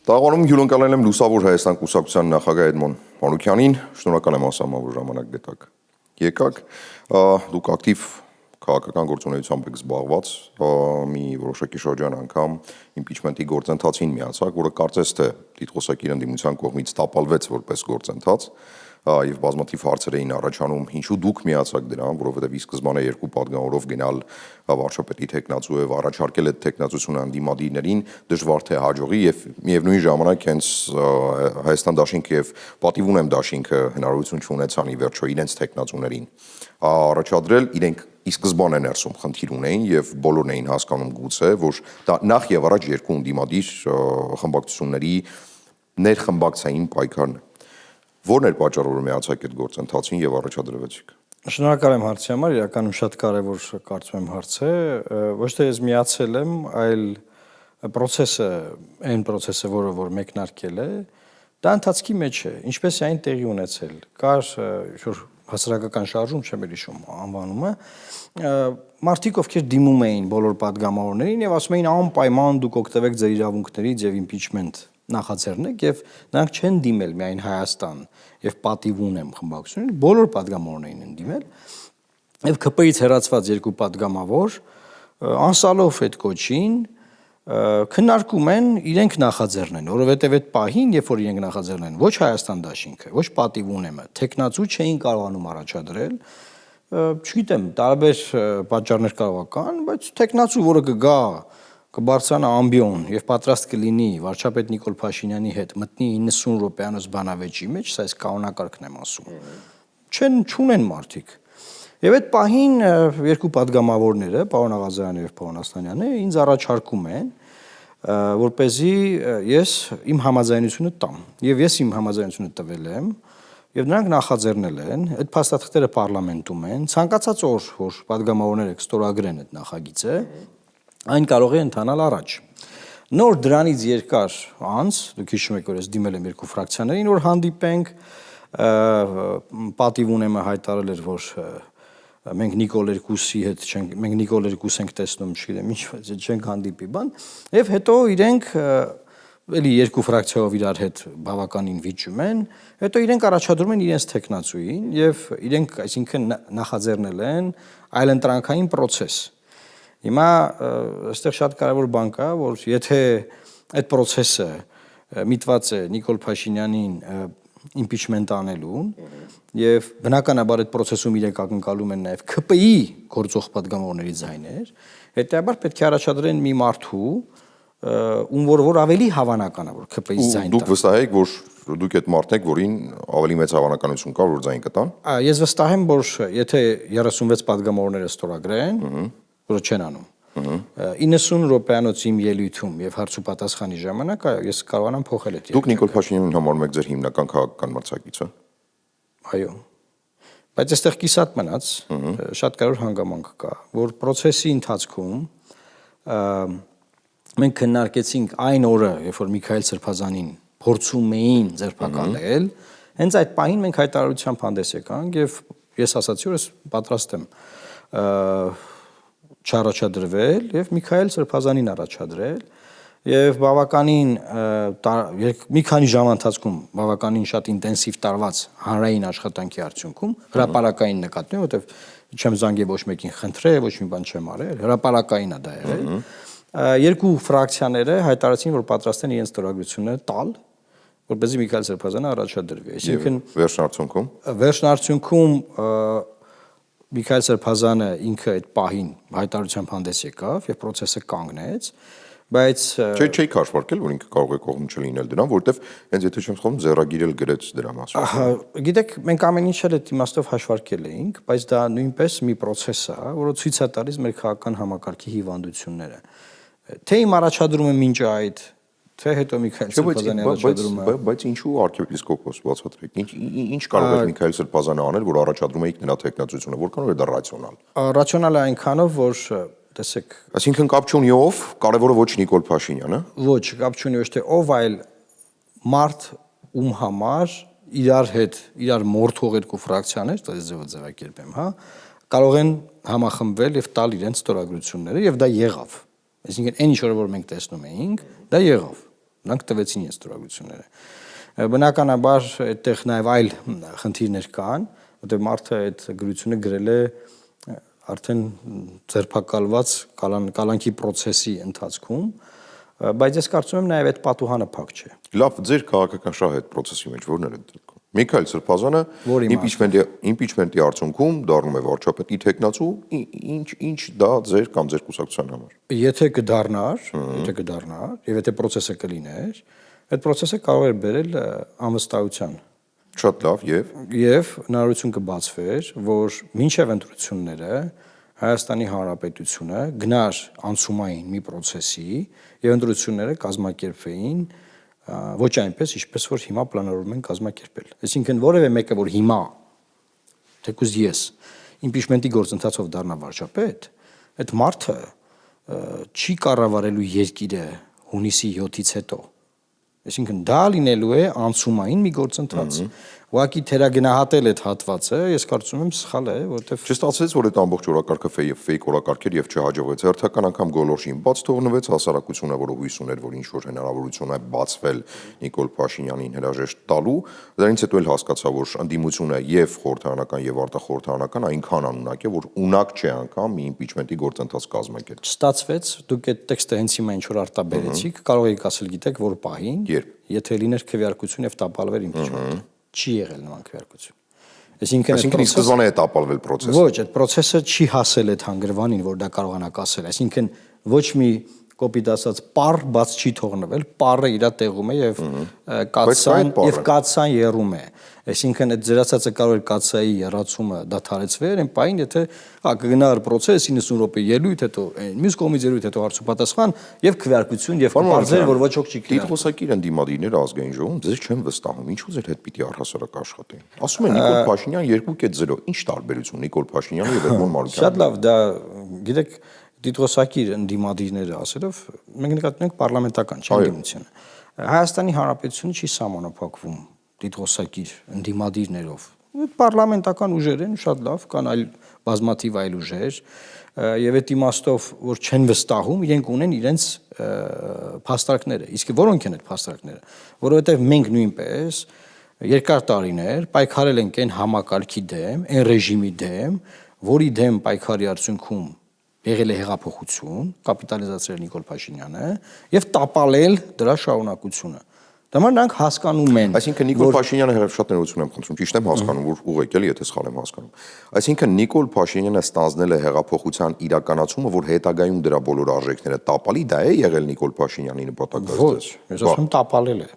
Տաղանում հյուրընկալել եմ Լուսավոր Հայաստան կուսակցության նախագահ Էդմոն Մանուկյանին, շնորհակալ եմ ասաման, որ ժամանակ գտաք։ Եկաք, դուք ակտիվ քաղաքական գործունեությամբ եք զբաղված, մի որոշակի շրջան անգամ իմպիչմենտի գործընթացին միացաք, որը կարծես թե տիտղոսակիր ընդդիմության կողմից տապալվեց որպես գործընթաց, եւ բազմաթիվ հարցեր էին առաջանում, ինչու դուք միացաք դրան, որովհետեւ ի սկզբանե երկու պատգամավորով գնալ վարչապետի տեխնացու եւ առաջարկել այդ տեխնացությունը ընդդիմադիրներին դժվար թե հաջողի եւ միևնույն ժամանակ հենց Հայաստան դաշինքը եւ պատիվ ունեմ դաշինքը հնարավորություն չունեցան ի վերջո իրենց տեխնացուներին առաջադրել, իրենք ի սկզբանե ներսում խնդիր ունեին եւ բոլորն էին հասկանում գուցե, որ դա նախ եւ առաջ երկու ընդդիմադիր խմբակցությունների ներխմբակցային պայքարն է։ Որն էր պատճառը, որ միացաք այդ գործընթացին եւ առաջադրվեցիք։ Շնորհակալ եմ հարցի համար, իրականում շատ կարևոր կարծում եմ հարց է, ոչ թե ես միացել եմ, այլ process-ը, որը որ մեկնարկել է, դա ընթացքի մեջ է, ինչպես է այն տեղի ունեցել։ Կար ինչ-որ հասարակական շարժում, չեմ հիշում անվանումը, մարդիկ ովքեր դիմում էին բոլոր պատգամավորներին եւ ասում էին անպայման դուք օգտվեք ձեր իրավունքներից եւ impeachment նախաձեռնեք եւ նրանք չեն դիմել միայն Հայաստան եւ պատիվ ունեմ խմբակցություններին, բոլոր պատգամավորներին են դիմել եւ ԿՊ-ից հեռացված երկու պատգամավոր անսալով այդ կոչին քննարկում են իրենք նախաձեռնեն, որովհետեւ այդ պահին, երբ որ իրենք նախաձեռնեն, ոչ Հայաստան դաշինքը, ոչ պատիվ ունեմը, տեխնացու չէին կարողանում առաջադրել, չգիտեմ, տարբեր պատճառներ կարող կան, բայց տեխնացու, որը կգա կբարձրանա ամբիոն եւ պատրաստ կլինի վարչապետ Նիկոլ Փաշինյանի հետ մտնի 90 րոպեանոց բանավեճի մեջ, սա այս կանոնակարգն եմ ասում։ Չունեն մարդիկ։ Եվ այդ պահին երկու պատգամավորները, պարոն Աղազարյանը եւ պարոն Ասլանյանը, ինձ առաջարկում են, որպեսզի ես իմ համաձայնությունը տամ։ Եվ ես իմ համաձայնությունը տվել եմ, եւ նրանք նախաձեռնել են, այդ փաստաթղթերը պարլամենտում են, ցանկացած օր, որ պատգամավորները կստորագրեն այդ նախագիծը, այն կարող է ընթանալ առաջ։ Նոր դրանից երկար անց, դուք հիշում եք, որ ես դիմել եմ երկու ֆրակցիաներին, որ հանդիպենք, պատիվ ունեմը հայտարարել էր, որ մենք Նիկոլ Երկուսի հետ չենք, մենք Նիկոլ Երկուս ենք տեսնում, չգիտեմ, ինչ չենք հանդիպի բան, եւ հետո իրենք էլի երկու ֆրակցիայով իրար հետ բավականին վիճում են, հետո իրենք առաջադրում են իրենց տեխնացուին եւ իրենք, այսինքն նախաձեռնել են այլընտրանքային process։ Հիմա այստեղ շատ կարևոր բան կա, որ եթե այդ process-ը միտված է Նիկոլ Փաշինյանին impeachment անելուն եւ բնականաբար այդ process-ում իրենք ակնկալում են նաեւ ԿՊ-ի գործող պատգամավորների ձայներ, հետեւաբար պետք է առաջադրեն մի մարդու, ում որ ավելի հավանական է, որ ԿՊ-ից ձայն տա։ Դուք վստահ եք, որ դուք այդ մարդն եք, որին ավելի մեծ հավանականություն կա, որ ձայն կտան։ Ես վստահ եմ, որ եթե 36 պատգամավորները ստորագրեն, որը չեն անում, 90 րոպեանոց իմ ելույթում եւ հարցու պատասխանի ժամանակ ես կարողանամ փոխել այդ։ Դուք Նիկոլ Փաշինյանին համարում եք ձեր հիմնական քաղաքական մրցակիցը։ Այո։ Բայց այստեղ կիսատ մնաց, շատ կարևոր հանգամանք կա, որ process-ի ընթացքում մենք քննարկեցինք այն օրը, երբ որ Միքայել Սրբազանին փորձում էին ձերբակալել, հենց այդ պահին մենք հայտարարությամբ հանդես եկանք եւ ես ասացի, որ ես պատրաստ եմ չառաջադրվել եւ Միքայել Սրբազանին առաջադրել եւ բավականին մի քանի ժամ ընթացքում բավականին շատ ինտենսիվ տարված հանրային աշխատանքի արդյունքում հրապարակային նկատմամբ, որովհետեւ չեմ զանգել ոչ մեկին խնդրել, ոչ մի բան չեմ արել, հրապարակային է դա եղել։ Երկու ֆրակցիաները հայտարարեցին, որ պատրաստ են իրենց ստորագրությունները տալ, որպեսզի Միքայել Սրբազանը առաջադրվի։ Այսինքն վերջնարդյունքում Միքայել Սրբազանը ինքը այդ պահին հայտարարությամբ հանդես եկավ եւ process-ը կանգնեց, բայց չէի հաշվարկել, որ ինքը կարող է կողմ չլինել դրան, որովհետեւ հենց եթե չեմ սխալվում, ձեռագիրել գրեց դրա մասին։ Գիտեք, մենք ամեն ինչ էլ այդ իմաստով հաշվարկել էինք, բայց դա նույնպես մի process է, որը ցույց է տալիս մեր քաղաքական համակարգի հիվանդությունները։ Թե իմ առաջադրումը մինչ այդ, թե հետո Միքայել Սրբազանի առաջադրումը, բայց ինչու arczepiskopos բացատրեք։ Ինչ կարող է Միքայել Սրբազանը անել, որ առաջադրում եք նրա տեխնացությունը, որքանով է դա ռացիոնալ։ Ռացիոնալ է այնքանով, որ տեսեք, այսինքն կապ չունի ով, կարևորը ոչ Նիկոլ Փաշինյանը։ Ոչ, կապ չունի ոչ թե ով, այլ մարդ ում համար իրար հետ, իրար մորթող երկու ֆրակցիաներ, ձևակերպեմ, հա, կարող են համախմբվել եւ տալ իրենց ստորագրությունները եւ դա եղավ։ Այսինքն այն ինչ որ մենք տեսնում էինք, դա եղավ։ Նրանք տվեցին ինձ ստորագրությունները։ Բնականաբար այդտեղ նաև այլ խնդիրներ կան, որտեղ մարդը այդ գրությունը գրել է արդեն ձերբակալված կալանքի process-ի ընթացքում, բայց ես կարծում եմ նաև այդ պատուհանը փակ չէ։ Լավ, ձեր քաղաքական շահը այդ process-ի մեջ որն էր այդ դեպքում։ Միքայել Սրբազանը impeachment-ի արդյունքում դառնում է վարչապետի թեկնածու, ինչ դա ձեր կամ ձեր կուսակցության համար։ Եթե կդառնար, եւ եթե process-ը կլիներ, այդ process-ը կարող էր բերել անվստահության։ Շատ լավ, եւ հնարավորություն կբացվեր, որ մինչեւ ընտրությունները Հայաստանի Հանրապետությունը գնար անցումային մի process-ի եւ ընտրությունները կազմակերպվեին ոչ այնպես, ինչպես որ հիմա պլանավորում են կազմակերպել։ Այսինքն որևէ մեկը, որ հիմա թեկուզ ես impeachment-ի գործընթացով դառնա վարչապետ, այդ մարդը չի կառավարելու երկիրը հունիսի 7-ից հետո։ Այսինքն դա լինելու է անցումային մի գործընթաց։ Ուղղակի թերագնահատել այդ հատվածը, ես կարծում եմ սխալ է, որովհետև չստացվեց, որ այդ ամբողջ օրակարգը ֆեյք օրակարգ էր եւ չհաջողվեց։ Հերթական անգամ գոլորշին բաց թողնվեց հասարակությունը, որը հույս ուներ, որ ինչ որ հնարավորություն է բացվել Նիկոլ Փաշինյանին հրաժեշտ տալու, դրանից հետո էլ հասկացա, որ ընդդիմությունը եւ խորհրդարանական եւ արտախորհրդարանական այնքան անունակ է, որ ունակ չէ անգամ մի impeachment-ի գործընթաց կազմակերպել։ Ստացվեց, դուք այդ տեքստը հենց հիմա ինչ որ արտաբերեցիք, կարող եք ասել գիտեք, որ պահին, եթե լիներ քվեարկություն եւ տապալվեր impeachment-ը, չի եղել նման քվեարկություն։ Այսինքն սկզբանե է տապալվել process-ը։ Ոչ, այդ process-ը չի հասել այդ հանգրվանին, որ դա կարողանաք ասել։ Այսինքն ոչ մի կոպիտ ասած պար բաց չի թողնվել, պարը իր տեղում է եւ կացան երում է։ Այսինքն այդ ձերացածը կարող է կացայի երացումը դադարեցվեր, այն պայն եթե կգնար process 90 րոպե ելույթ, հետո մյուս կողմից ելույթ, հետո հարցուպատասխան եւ քվեարկություն եւ բարձր, որ ոչ ոք չի քվեարկում։ Տիտղոսակիր ընդդիմադիրները ազգային ժողովում ձեզ չեն վստահում, ինչու ձեր հետ պիտի առհասարակ աշխատեն։ Ասում են Նիկոլ Փաշինյան 2.0, ինչ տարբերություն Նիկոլ Փաշինյանի եւ Էդմոն Մարուկյանի։ Շատ լավ, դա գիտեք դիտոսակիր ընդդիմադիրները ասելով մենք նկատում ենք պարլամենտական չընդդիմությունը։ Հայաստանի Հանրապետությունը չի սահմանափակվում դիտոսակիր ընդդիմադիրներով։ Պարլամենտական ուժեր են, շատ լավ, կան այլ բազմաթիվ այլ ուժեր, եւ այդ իմաստով, որ չեն վստահում, իրենք ունեն իրենց փաստարկները։ Իսկ որոնք են այդ փաստարկները, որովհետեւ մենք նույնպես երկար տարիներ պայքարել ենք այն համակարգի դեմ, այն ռեժիմի դեմ, որի դեմ պայքարի արդյունքում եղել է հեղափոխություն, կապիտալիզացրել Նիկոլ Փաշինյանը եւ տապալել դրա շարունակությունը։ Դեմար նրանք հասկանում են։ Այսինքն Նիկոլ Փաշինյանը շատ ներողություն եմ խնդրում, ճիշտ եմ հասկանում, որ ուղղակի էլի եթե սխալ եմ հասկանում։ Այսինքն Նիկոլ Փաշինյանը ստանձնել է հեղափոխության իրականացումը, որ հետագայում դրա բոլոր արժեքները տապալի, դա է եղել Նիկոլ Փաշինյանի նպատակը։ Ոչ, ես ասում եմ տապալել է։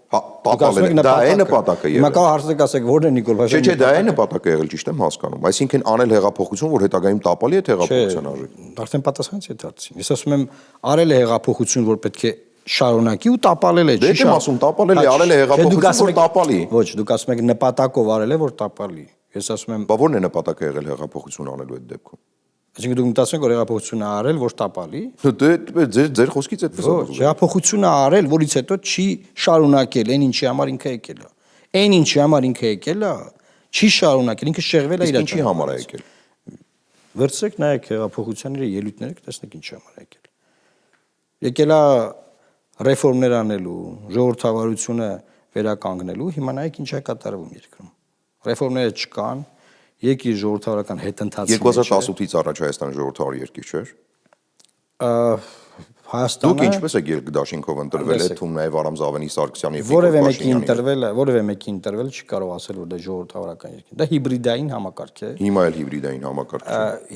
Տապալել է, դա է նպատակը եղել։ Հիմա կա հարցը ասեք, ո՞րն է Նիկոլ Փաշինյանը։ Չէ, դա է նպատակը եղել, ճիշտ եմ հասկանում։ Այսինքն անել հեղափոխություն, որ հետագայում տապալի է հեղափոխության արժեքը։ Արդեն պատասխանեցի այդ հարցին։ Ես ասում եմ արել է հեղափոխություն, որ պետք է շարունակի ու տապալել է, չի շարունակի։ Դե եմ ասում, տապալել է, արել է հեղափոխություն, որ տապալի։ Ոչ, դուք ասում եք նպատակով արել է, որ տապալի։ Ես ասում եմ, բա ո՞րն է նպատակը եղել հեղափոխություն անելու այդ դեպքում։ Այսինքն դուք մտածում եք, որ հեղափոխությունը արել, որ տապալի։ Դե ձեր խոսքից այդպես է։ Ոչ, հեղափոխությունը արել, որից հետո չի շարունակել, այն ինչի համար ինքը եկել է։ Այն ինչի համար ինքը եկել է, չի շարունակել, ինքը շեղվել է իր ինչի համար է եկել։ Վերցրեք նայեք հեղափոխության իր ելույթները, կտեսնեք ինչի համար է եկել։ Եկել է ռեֆորմներ անելու, ժողովրդավարությունը վերականգնելու, հիմա նայեք ինչ է կատարվում երկրում։ Ռեֆորմները չկան, երկիր ժողովրդավարական հետընթացի 2018-ից առաջ Հայաստանը ժողովրդավար երկիր չէր։ Հայաստանը Դուք ինչպես եք երկդաշինքով ընտրվել, այդ թվում նաև Արամ Զավենի Սարգսյանի եւ որևէ մեկի ընտրվել չի կարող ասել, որ դա ժողովրդավարական երկիր։ Դա հիբրիդային համակարգ է։ Հիմա էլ հիբրիդային համակարգ է։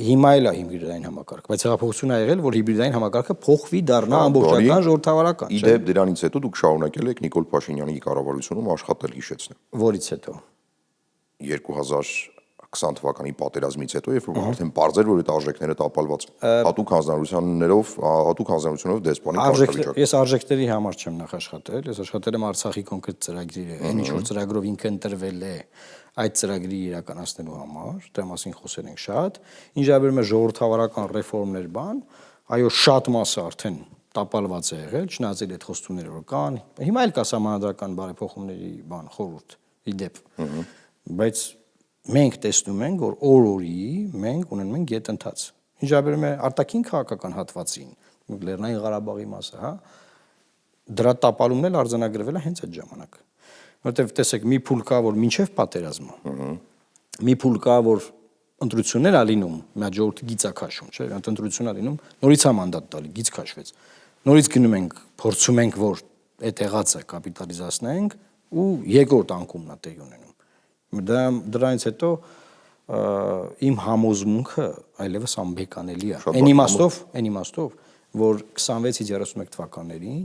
Հիմա էլ է հիբրիդային համակարգ, բայց հեղափոխություն ա եղել, որ հիբրիդային համակարգը փոխվի դառնա ամբողջական ժողովրդավարական։ Իդեպ դրանից հետո դուք շարունակել եք Նիկոլ Փաշինյանի կառավարությունում աշխատել, հիշեցնեմ։ Որից հետո 2020 թվականի պատերազմից հետո, երբ որ արդեն բարձր որ այդ արժեքները տապալված հատուկ հանձնարարություններով դեսպանի կարգավիճակ։ Ես արժեքների համար չեմ նախաշխատել, ես աշխատել եմ Արցախի կոնկրետ ծրագրի, այն ինչ որ ծրագրով ինքը ընտրվել է այդ ծրագրի իրականացնելու համար, դրա մասին խոսել ենք շատ։ Ինչ վերաբերում է ժողովրդավարական ռեֆորմներ բան, այո, շատ մասը արդեն տապալված է եղել, չնայած այդ խոստումները որ կան։ Հիմա էլ կա սահմանադրական բարեփոխումների բան խորհուրդ իդեպ։ Բայց մենք տեսնում ենք, որ օր-օրի մենք ունենում ենք գետնթաց։ Ինչ վերաբերում է արտաքին քաղաքական հատվածին, Լեռնային Ղարաբաղի մասը, հա, դրա տապալումն էլ արձանագրվել է հենց այդ ժամանակ։ Որտեվ տեսեք, մի փուլ կա, որ մինչև պատերազմը, մի փուլ կա, որ ընտրություններ ա լինում, մի ժողովրդի գիծ ա քաշում, չէ՞, ընտրություն ա լինում, նորից ա մանդատ տալի, գիծ քաշվեց։ Նորից գնում ենք, փորձում ենք, որ այդ եղածը կապիտալիզացնենք ու երկրորդ անկումն ա տեղի ունենում։ Դրանից հետո իմ համոզմունքը այլևս անբեկանելի է։ Այն իմաստով, որ 26-ից 31 թվականներին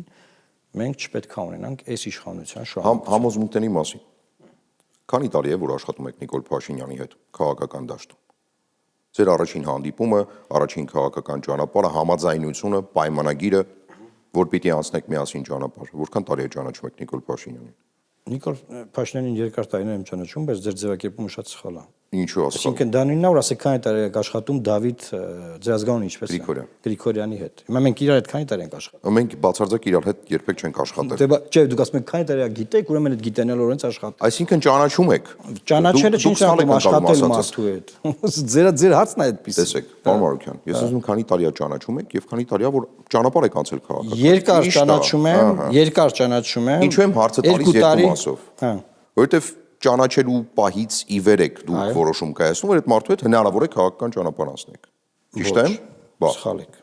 մենք չպետք է ունենանք այս իշխանության շահում։ Համոզմունքների մասին։ Քանի տարի է, որ աշխատում եք Նիկոլ Փաշինյանի հետ քաղաքական դաշտում։ Ձեր առաջին հանդիպումը, առաջին քաղաքական ճանապարհը, համաձայնությունը, պայմանագիրը, որ պիտի անցնեք միասին ճանապարհ։ Որքան տարի է ճանաչում եք Նիկոլ Փաշինյանին։ Նիկոլ Փաշինյանին երկար տարիներ եմ ճանաչում, բայց ձեր ձևակերպումը շատ սխալ է։ Ինչու ասա։ Այսինքն դա նույնն է, որ ասեք քանի տարի եք աշխատում Դավիթ Ձերազգանունի ինչպես է։ Գրիգորյանի հետ։ Հիմա մենք իրար հետ քանի տարի ենք աշխատում։ Մենք բացարձակ իրար հետ երբեք չենք աշխատել։ Դե չէ, դուք ասում եք քանի տարի եք գիտեք, ուրեմն այդ գիտենալ օրենս աշխատել։ Այսինքն ճանաչում եք։ Ճանաչելը չի նշանակում աշխատել մարդու հետ։ Ձեր հարցն է այդպես։ Տեսեք, պարոն Մարուկյան, ես ուզում եմ քանի տարի է ճանաչում եք եւ քանի տարի է որ ճանապարհ եք անցել քաղաքական։ Երկար ճանաչում եմ։ Ինչու եմ հարցը տալիս երկու մասով։ Հա։ Որովհետեւ ճանաչելու պահից ի վեր եք դուք որոշում կայացնում, որ այդ մարդու հետ հնարավոր է քաղաքական ճանապարհ անցնեք։ Ճիշտ է՞։ Սխալ եք։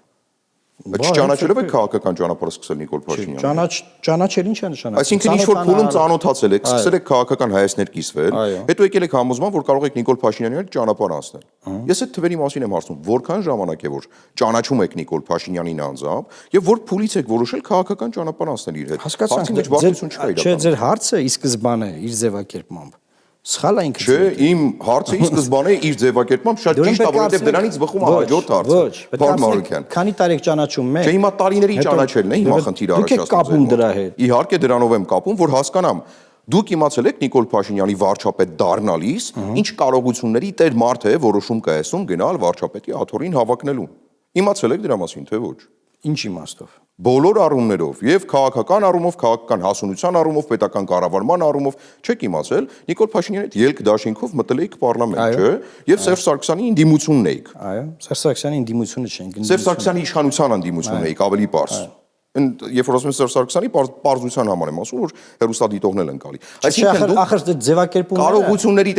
Բայց չճանաչելով եք քաղաքական ճանապարհը սկսել Նիկոլ Փաշինյանը։ Ճանաչել ինչ է նշանակում։ Այսինքն ինչ որ փուլում ծանոթացել եք, սկսել եք քաղաքական հայացքներ կիսվել, հետո եկել եք համոզման, որ կարող եք Նիկոլ Փաշինյանի հետ ճանապարհ անցնել։ Ես այդ թվերի մասին եմ հարցնում, որքան ժամանակ է որ ճանաչում եք Նիկոլ Փաշինյանին անձամբ եւ որ փուլից եք որոշել քաղաքական ճանապարհ անցնել իր հետ։ Հարցի մեջ բարդություն չկա իրականում։ Չէ, ձեր հարցը ի սկզբանե իր ձևակերպմամբ սխալ է ինքը։ Չէ, իմ հարցը ի սկզբանե իր ձևակերպմամբ շատ ճիշտ է, որովհետև դրանից բխում է հաջորդ հարցը։ Պարոն Մարուկյան, քանի տարի եք ճանաչում մեկ։ Չէ, հիմա տարիների ճանաչելն է հիմա խնդիրը առաջացնում։ Դուք եք կապում դրա հետ։ Իհարկե դրանով եմ կապում, որ հասկանամ։ Դուք իմացել եք Նիկոլ Փաշինյանի վարչապետ դառնալիս, ինչ կարողությունների տեր մարդ է որոշում կայացնում գնալ վարչապետի աթոռին հավակնելու։ Իմացել եք դրա մասին, թե ոչ։ Ինչ իմաստով։ Բոլոր առումներով, եւ քաղաքական առումով, քաղաքական հասունության առումով, պետական կառավարման առումով, չեք իմացել, Նիկոլ Փաշինյանի հետ ելք դաշինքով մտել եք պարլամենտ, չէ՞, եւ Սերժ Սարգսյանի ընդդիմությունն էիք։ Այո, Սերժ Սարգսյանի ընդդիմությունը չենք։ Սերժ Սարգսյանի իշխանության ընդդիմությունն էիք, ավելի պարզ։ Երբ որ ասում եմ Սերժ Սարգսյանի պարզության համար եմ ասում, որ հերոստատիտողն են գալի։ Այսինքն ախր ձևակերպումը կարողությունների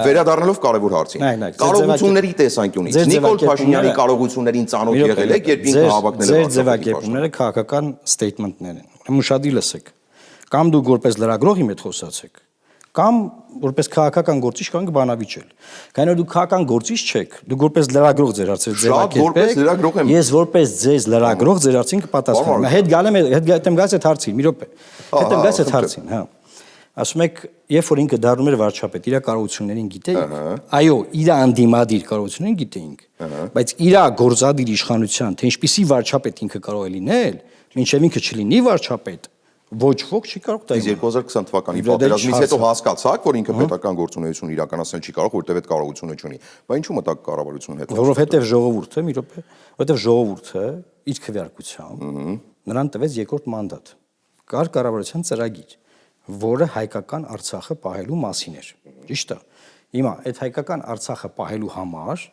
վերադառնալով կարևոր հարցին։ Կարողությունների տեսանկյունից Նիկոլ Փաշինյանի կարողություններին ծանոթ եղել եք, երբ ինքը հավակնել է։ Ձեր ձևակերպումները քաղաքական ստեյթմենտներ են։ Ուշադիր լսեք։ Կամ դուք որպես լրագրող իմ հետ խոսացեք, կամ որպես քաղաքական գործիչ կարող եք բանավիճել։ Քանի որ դուք քաղաքական գործիչ չեք, դուք որպես լրագրող ձեր հարցերը ձևակերպեք։ Ես որպես ձեզ լրագրող ձեր հարցին կպատասխանեմ։ Հետ գալեմ, հետ եմ գալիս այդ հարցին, մի րոպե։ Հետ եմ գալիս այդ հարցին, հա։ Ասում եք, երբ որ ինքը դառնում էր վարչապետ, իր կարողություններին գիտեիք։ Այո, իր անդիմադիր կարողություններին գիտեինք, բայց իր գործադիր իշխանության, թե ինչպիսի վարչապետ ինքը կարող է լինել, մինչև ինքը չլինի վարչապետ, ոչ ոք չի կարող դա։ Իսկ 2020 թվականի պատերազմից հետո հասկացաք, որ ինքը պետական գործունեություն իրականացնել չի կարող, որտեղ այդ կարողությունը չունի։ Բայց ինչու մտակ կառավարությունը հետ։ Որովհետև ժողովուրդը, մի րոպե, որովհետև ժողովուրդը իր քվեարկությամբ նրան տվեց երկրորդ մանդատ։ Կար կառավարության ծրագիր, որը հայկական Արցախը պահելու մասին էր։ Ճիշտ է։ Հիմա այդ հայկական Արցախը պահելու համար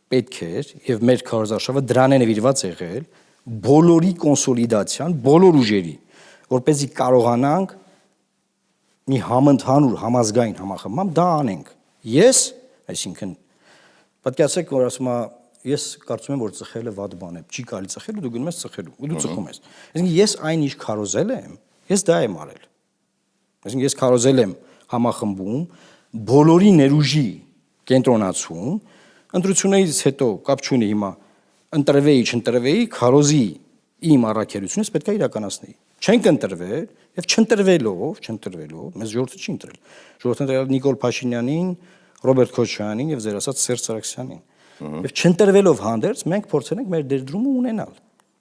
պետք էր եւ մեր քարոզարշավը դրան է նվիրված եղել բոլորի կոնսոլիդացիան, բոլոր ուժերի, որպեսզի կարողանանք մի համընդհանուր համազգային համախմբում դա անենք։ Ես, այսինքն, պատկերացրեք, որ ասում եմ, ես կարծում եմ, որ ծխելը վատ բան է, չի կարելի ծխել ու դու գնում ես ծխելու, ու դու ծխում ես։ Այսինքն ես այն ինչ քարոզել եմ, ես դա եմ արել։ Այսինքն ես քարոզել եմ համախմբում բոլորի ներուժի կենտրոնացում, ընտրություններից հետո կապ չունի հիմա ընտրվեի, չընտրվեի, քարոզի իմ առաքելությունից պետք է իրականացնեի։ Չենք ընտրվել եւ չընտրվելով, մեզ ժողովուրդը չի ընտրել։ Ժողովուրդը ընտրել Նիկոլ Փաշինյանին, Ռոբերտ Քոչարյանին եւ ձեր ասած Սերժ Սարգսյանին։ Եվ չընտրվելով հանդերձ մենք փորձել ենք մեր դերդրումը ունենալ։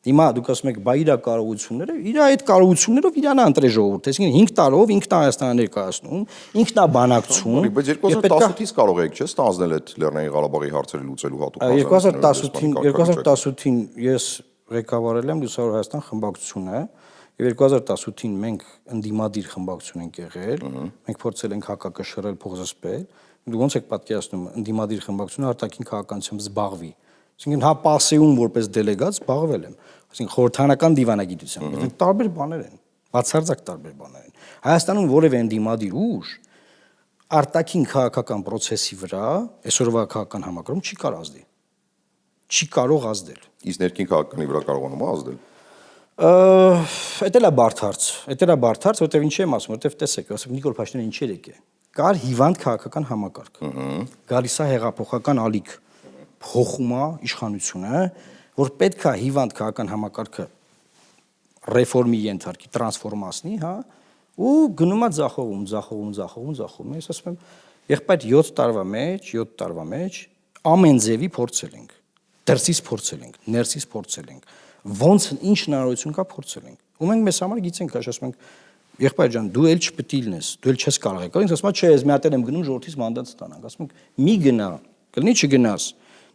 Հիմա դուք ասում եք, բա իր կարողությունները, իր այդ կարողություններով իրանա ընտրել ժողովուրդը, այսինքն 5 տարով ինքն է Հայաստանը ներկայացնում, ինքն է բանակցում։ Բայց 2018-ից կարող եք, չէ՞, ստանձնել այդ Լեռնային Ղարաբաղի հարցերը լուծելու հատուկ 2018-ին ես ղեկավարել եմ Լուսավոր Հայաստան խմբակցությունը, եւ 2018-ին մենք ընդդիմադիր խմբակցություն ենք եղել, մենք փորձել ենք հակակշռել, փոխզսպել։ Դուք ոնց եք պատկերացնում ընդդիմադիր խմբակցությունը արտաքին քաղաքականությամբ զբաղվի։ Այսինքն հա պասեում որպես դելեգատ զբաղվել եմ, այսինքն խորհրդանական դիվանագիտությամբ, տարբեր բաներ են։ Բացարձակ տարբեր բաներ են։ Հայաստանում որևէ ընդդիմադիր ուժ արտաքին քաղաքական process-ի վրա այսօրվա քաղաքական համակարգում չի կարող ազդել։ Չի կարող ազդել։ Իսկ ներքին քաղաքականի վրա կարողանում է ազդել։ Էդ էլա բարդ հարց, որտեվ ինչի եմ ասում, որտեվ տեսեք, ասեք Նիկոլ Փաշինյանը ինչի եկե։ Կար հիվանդ քաղաքական համակարգ։ Գալիս է հեղափոխական ալիք, փոխում է իշխանությունը, որ պետք է հիվանդ քաղաքական համակարգը ռեֆորմի ենթարկի, տրանսֆորմացնի, հա, ու գնում է ձախողում։ Ես ասում եմ, եղբայր 7 տարվա մեջ ամեն ձևի փորձել ենք։ Դրսից փորձել ենք, ներսից փորձել ենք։ Ոնց ինչ հնարավորություն կա փորձել ենք։ Ու մենք մեզ համար գիտենք, ասում ենք, եղբայր ջան, դու էլ չպետք է լինես, դու էլ չես կարող եկալ։ Ինձ ասում է, չէ, ես մի հատ եմ գնում ժողովրդից մանդատ ստանանք։ Ասում ենք, մի գնա, կլինի չգնաս։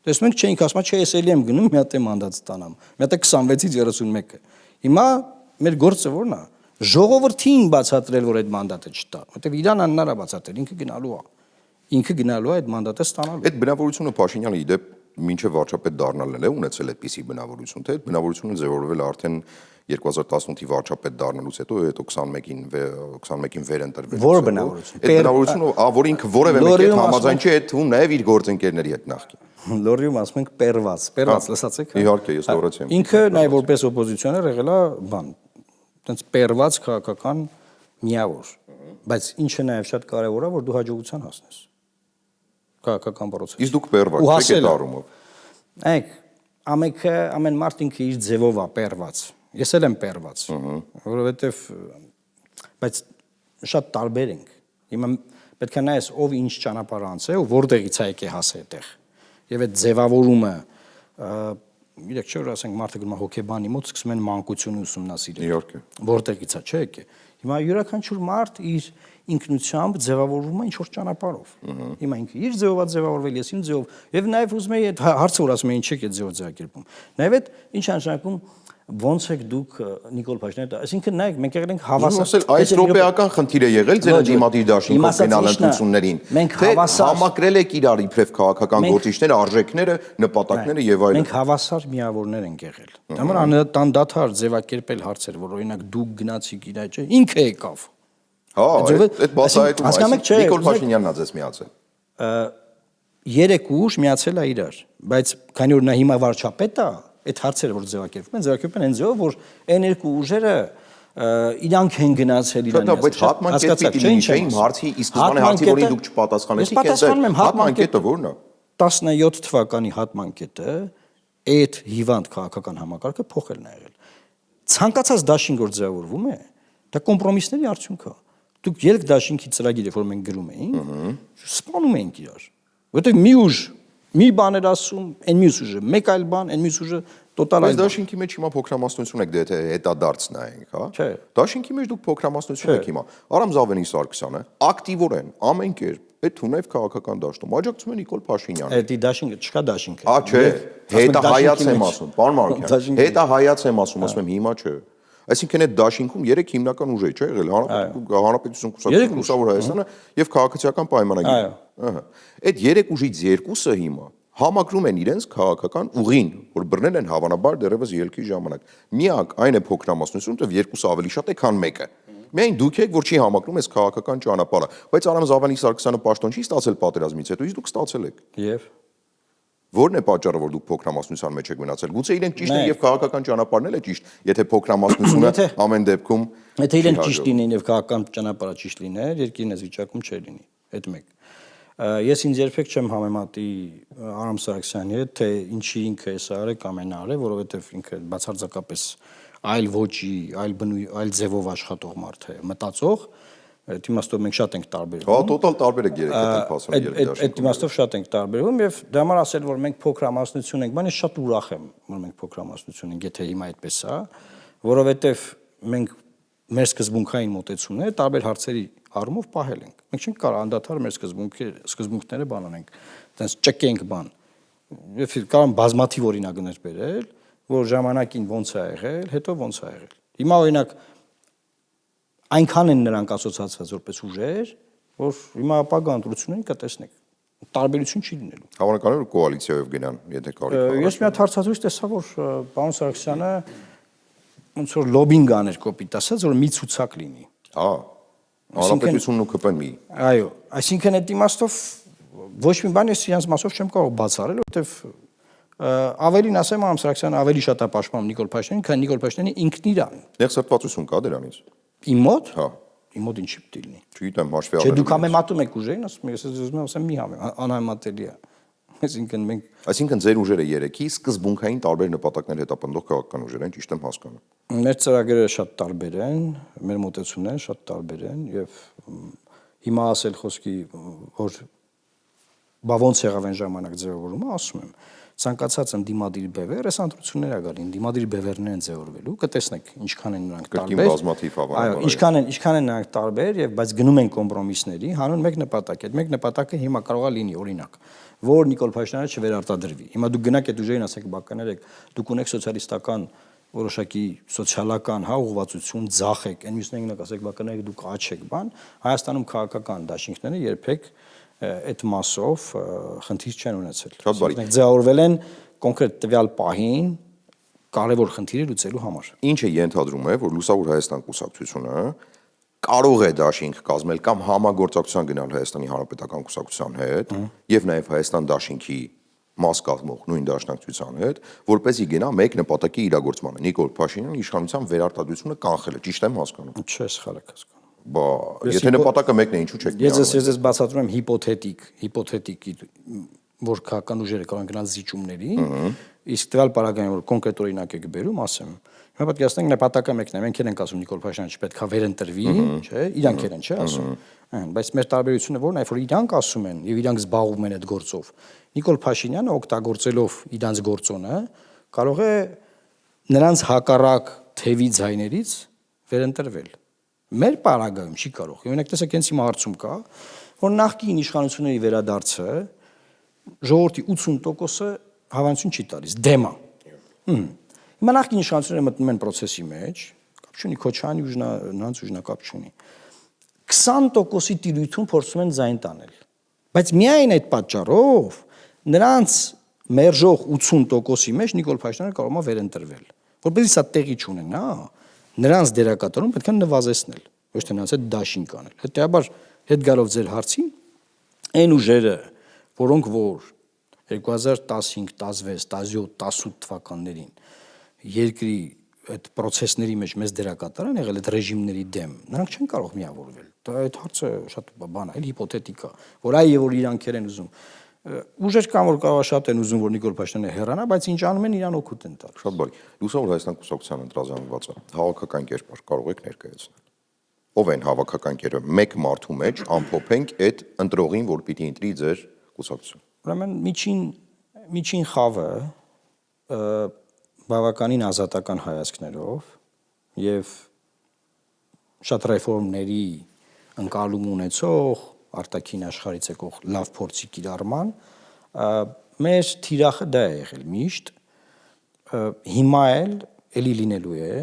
Տեսնում ենք, չէ, ինքը ասում է, չէ, ես էլի եմ գնում, մի հատ եմ մանդատ ստանամ։ Մի հատ է 26-ից 31-ը։ Հիմա մեր գործը ո՞րն է։ Ժողովրդին բացատրել, որ այդ մանդատը չտա, որտեվ իրան անհնար է բացատրել, ինքը գնալու է այդ մանդատը ստանալու։ Այդ բնավորությունը Փաշինյանը իդեպ մինչև վարչապետ դառնալն է ունեցել այդպիսի բնավորություն, թե այդ բնավորությունը ձևավորվել արդեն 2018-ի վարչապետ դառնալուց հետո, հետո 21-ին վեր ընտրվելուց։ Որ բնավորություն։ Այդ բնավորությունը, որ ինքը որևէ մեկի հետ համաձայն չի, այդ թվում նաև իր գործընկերների հետ նախկին։ Լոռիում ասում ենք պերված, լսացեք։ Իհարկե, ես լոռացի եմ։ Ինքը նաև որպես օպոզիցիոներ եղել է բան, այտենց պերված քաղաքական միավոր, բայց ինչը նաև շատ կարևոր է, որ դու հաջողության հասնես քաղաքական process։ Իսկ դուք պերված եք այդ առումով։ Այք ամեն մարդ ինքը իր ձևով է պերված։ Ես էլ եմ պերված, որովհետև բայց շատ տարբեր ենք։ Հիմա պետք է նայես ով ինչ ճանապարհ անցե ու որտեղից է եկե հասե այդտեղ։ Եվ այդ ձևավորումը իրեք չէ որ ասենք մարդը գնում է հոկեբանի մոտ սկսում են մանկությունը ուսումնասիրել։ Իհարկե։ Որտեղից է, չէ՞ եկե։ Հիմա յուրաքանչյուր մարդ իր ինքնությամբ ձևավորվում է ինչ որ ճանապարհով։ Հիմա ինքը իր ձևով է ձևավորվել, ես իմ ձևով։ Եվ նաև ուզում եի այդ հարցը որ ասում եմ ինչ եք այդ ձևով ձևակերպում։ Նաև այդ ինչ անշանակում ոնց եք դուք Նիկոլ Փաշինյանը, այսինքն նայեք մենք եղել ենք հավասար։ Այս ռոպեական խնդիր է եղել ձեր դիմադիր դաշինքով գնալ ընտրություններին։ Թե համակրել եք իրար իբրև քաղաքական գործիչները, արժեքները, նպատակները եւ այլն։ Մենք հավասար միավորներ ենք եղել։ Դա մեն անդադար ձևակերպել հարցեր, որ օրինակ դուք գնացիք իրա չէ, ինքը եկավ։ Հա, այդ բացահայտում Նիկոլ Փաշինյանն է ձեզ միացել։ 3 ուժ միացել է իրար, բայց քանի որ նա հիմա վարչապետ է, այդ հարցերը որ ձևակերպում են այն ձևով, որ այն 2 ուժերը իրանք են գնացել իրան։ Բայց հատման կետը պիտի լինի, չէ՞, իմ հարցի ի սկզբանե հարցի, որին դուք չպատասխանեցիք, հատման կետը ո՞րն է։ 17 թվականի հատման կետը այդ հիվանդ քաղաքական համակարգը փոխելն է եղել։ Ցանկացած դաշինք որ ձևավորվում է, դա կոմպրոմիսների արդյունք է։ Դուք ելք դաշինքի ծրագիրը, որ մենք գրում էինք, սպանում էինք իրար։ Որտեղ մի ուժ մի բան էր ասում, այն մյուս ուժը մեկ այլ բան, այն մյուս ուժը տոտալ այլ։ Բայց դաշինքի մեջ հիմա փոքրամասնություն եք, դե հետադարձ նայենք, հա։ Չէ։ Դաշինքի մեջ դուք փոքրամասնություն եք հիմա։ Արամ Զավենի Սարգսյանը ակտիվորեն ամեն կերպ այդ թունև քաղաքական դաշտում աջակցում է Նիկոլ Փաշինյանին։ Այդ դաշինքը չկա դաշինքը։ Չէ, հետա հայաց եմ ասում, պարոն Մարուկյան։ Հետա հայաց եմ ասում եմ հիմա չէ։ Այսինքն այդ դաշինքում 3 հիմնական ուժ է, չէ՞ եղել, Հանրապետություն կուսակցություն, Լուսավոր Հայաստանը եւ քաղաքացիական պայմանագիր։ Ահա։ Այդ 3 ուժից 2-ը հիմա համակրում են իրենց քաղաքական ուղին, որ բռնել են հավանաբար դեռևս ելքի ժամանակ։ Միակ այն է փոքրամասնությունը, որտեղ 2-ը ավելի շատ է, քան 1-ը։ Միայն դուք եք, որ չի համակրում այս քաղաքական ճանապարհը, բայց Արամ Զավենի Սարգսյանը պաշտոն չի ստացել պատերազմից հետո, իսկ դուք ստացել եք։ Եվ Որն է պատճառը, որ դուք փոքրամասնության մեջ եք մնացել։ Գուցե իրենք ճիշտ են եւ քաղաքական ճանապարհն էլ է ճիշտ, եթե փոքրամասնությունը ամեն դեպքում եթե իրենք ճիշտ լինեն եւ քաղաքական ճանապարհը ճիշտ լիներ, երկիրն այս վիճակում չէր լինի։ Այդ մեկ։ Ես ինձ երբեք չեմ համեմատի Արամ Սարգսյանի հետ, թե ինչի ինքը էս արել կամ այն արել, որովհետեւ ինքը բացարձակապես այլ ոճի, այլ ձևով աշխատող մարդ է, մտածող։ Այդ իմաստով մենք շատ ենք տարբերվում։ Հա, տոտալ տարբեր եք երեք փասում երկրաշարժ։ Այդ իմաստով շատ ենք տարբերվում եւ դա համար ասել որ մենք փոքրամասնություն ենք, բանը շատ ուրախ եմ, որ մենք փոքրամասնություն ենք, եթե հիմա այդպես է, որովհետեւ մենք մեր սկզբունքային մոտեցումները տարբեր հարցերի առումով պահել ենք։ Մենք չենք կարող անդադար մեր սկզբունքները բան անենք, այտենց ճկենք բան։ Եվ կարող բազմաթիվ օրինակներ բերել, որ ժամանակին ոնց է եղել, հետո ոնց է եղել։ Հիմա օրինակ այնքան են նրանք ասոցացված որպես ուժեր, որ հիմա ապագա ընտրություններին կտեսնեք։ Տարբերություն չի լինելու։ Հավանական է որ կոալիցիայով գնան, եթե կարիք։ Ես մի հատ հարցազրույց տեսա, որ պարոն Սարգսյանը ոնց որ լոբինգ աներ կոպիտ ասած, որ մի ցուցակ լինի։ Հանրապետությունն ու ԿՊ-ն մի։ Այո, այսինքն այդ իմաստով ոչ մի բան ես իրենց մասով չեմ կարող բացառել, որովհետև ավելին ասեմ, Արամ Սարգսյանը ավելի շատ է պաշտպանում Նիկոլ Փաշինյանին, քան Նիկոլ Փաշինյանը ինքն իրան։ Ներսրտվածություն կա դրանից։ Իմ մոտ։ Հա։ Իմ մոտ ինչի պիտի լինի։ Չգիտեմ, հաշվի Չէ, դուք համեմատում եք ուժերին, ասում եք, ես ուզում եմ ասեմ մի անհամեմատելի է։ Այսինքն ձեր ուժերը երեքի սկզբունքային տարբեր նպատակներ հետապնդող քաղաքական ուժեր են, ճիշտ եմ հասկանում։ Մեր ծրագրերը շատ տարբեր են, մեր մոտեցումները շատ տարբեր են եւ հիմա ասել խոսքի, որ բա ոնց եղավ այն ժամանակ ձևավորումը, ասում եմ, ցանկացած ընդդիմադիր բևեր, այս ընտրություններ ա գալի, ընդդիմադիր բևերներ են ձևորվելու, կտեսնեք ինչքան են նրանք տարբեր։ Այո, ինչքան են նրանք տարբեր եւ բայց գնում են կոմպրոմիսների, հանուն մեկ նպատակ է։ Այդ մեկ նպատակը հիմա կարող է լինի, օրինակ, որ Նիկոլ Փաշինյանը չվերարտադրվի։ Հիմա դուք գնաք այդ ուժերին ասեք, բականերեք, դուք ունեք սոցիալիստական որոշակի սոցիալական ուղղվածություն, ձախ եք, այն մյուսներին ասեք, բականերեք, դուք աչ եք, բան, Հայաստանում քաղաքական դաշինքները երբեք այդ մասով խնդիր չեն ունեցել։ Ձևավորվել են կոնկրետ տվյալ պահին կարևոր խնդիրը լուծելու համար։ Ինչը ենթադրում է, որ Լուսավոր Հայաստան կուսակցությունը կարող է դաշինք կազմել կամ համագործակցության գնալ Հայաստանի Հանրապետական կուսակցության հետ եւ նաեւ Հայաստան դաշինքի մաս կազմող նույն դաշնակցության հետ, որպեսզի գնա մեկ նպատակի իրագործմանը։ Նիկոլ Փաշինյանի իշխանության վերարտադրությունը կանխելը, ճիշտ եմ հասկանում։ Չէ, սխալ եք հասկանում։ Բա եթե նպատակը մեկն է, ինչու՞ չեք գնում։ Ես բացատրում եմ հիպոթետիկ, որ քաղաքական ուժերը կարող են գնալ զիջումների, իսկ տվյալ պարագայում որ կոնկրետ օրինակ եք բերում, ասեմ, հիմա պետք է ասենք նպատակը մեկն է, մենք ենք ասում Նիկոլ Փաշինյանը չպետք է վերընտրվի, չէ, իրանք են, չէ, ասում։ Բայց մեր տարբերությունը որն է, որ իրանք ասում են եւ իրանք զբաղվում են այդ գործով։ Նիկոլ Փաշինյանը օգտագործելով իրանք գործոնը կարող է նրանց հակառակ թևի ձայներից վերընտրվել։ Մեր պարագայում չի կարող։ Օրինակ տեսեք, հենց հիմա հարցում կա, որ նախկին իշխանությունների վերադարձը ժողովրդի 80%-ը հավանություն չի տալիս, դեմ է։ Հիմա նախկին իշխանությունները մտնում են process-ի մեջ, կապ չունի Քոչարյանի ուժնա, նրանց ուժնա կապ չունի։ 20%-ի տիրույթում փորձում են ձայն տանել։ Բայց միայն այդ պատճառով նրանց մերժող 80%-ի մեջ Նիկոլ Փաշինյանը կարող է վերընտրվել։ Որպեսզի սա տեղի չունենա, նրանց դերակատարում պետք է նվազեցնել, ոչ թե նրանց հետ դաշինք անել։ Հետեւաբար հետ գալով ձեր հարցին, այն ուժերը, որոնք որ 2015, 16, 17, 18 թվականներին երկրի այդ process-ների մեջ մեծ դերակատար են եղել այդ ռեժիմների դեմ, նրանք չեն կարող միավորվել։ Դա այդ հարցը շատ բան է, հիպոթետիկ է, որ այ եւ որ իրանք են ուզում։ Ուժեր կան, որ կարող է շատ են ուզում, որ Նիկոլ Փաշինյանը հեռանա, բայց ինչ անում են, իրան օգուտ են տալ։ Շատ բարի։ Լուսավոր Հայաստան կուսակցության ընտրազանգվածը հավաքական կերպար կարող եք ներկայացնել։ Ով են հավաքական կերպը։ Մեկ մարդու մեջ ամփոփենք այդ ընտրողին, որ պիտի ընտրի ձեր կուսակցություն։ Ուրեմն միջին խավը բավականին ազատական հայացքներով եւ շատ ռեֆորմների ընկալում ունեցող արտաքին աշխարհից եկող լավ փորձի կիրառման մեր թիրախը դա է եղել միշտ հիմա էլի լինելու է,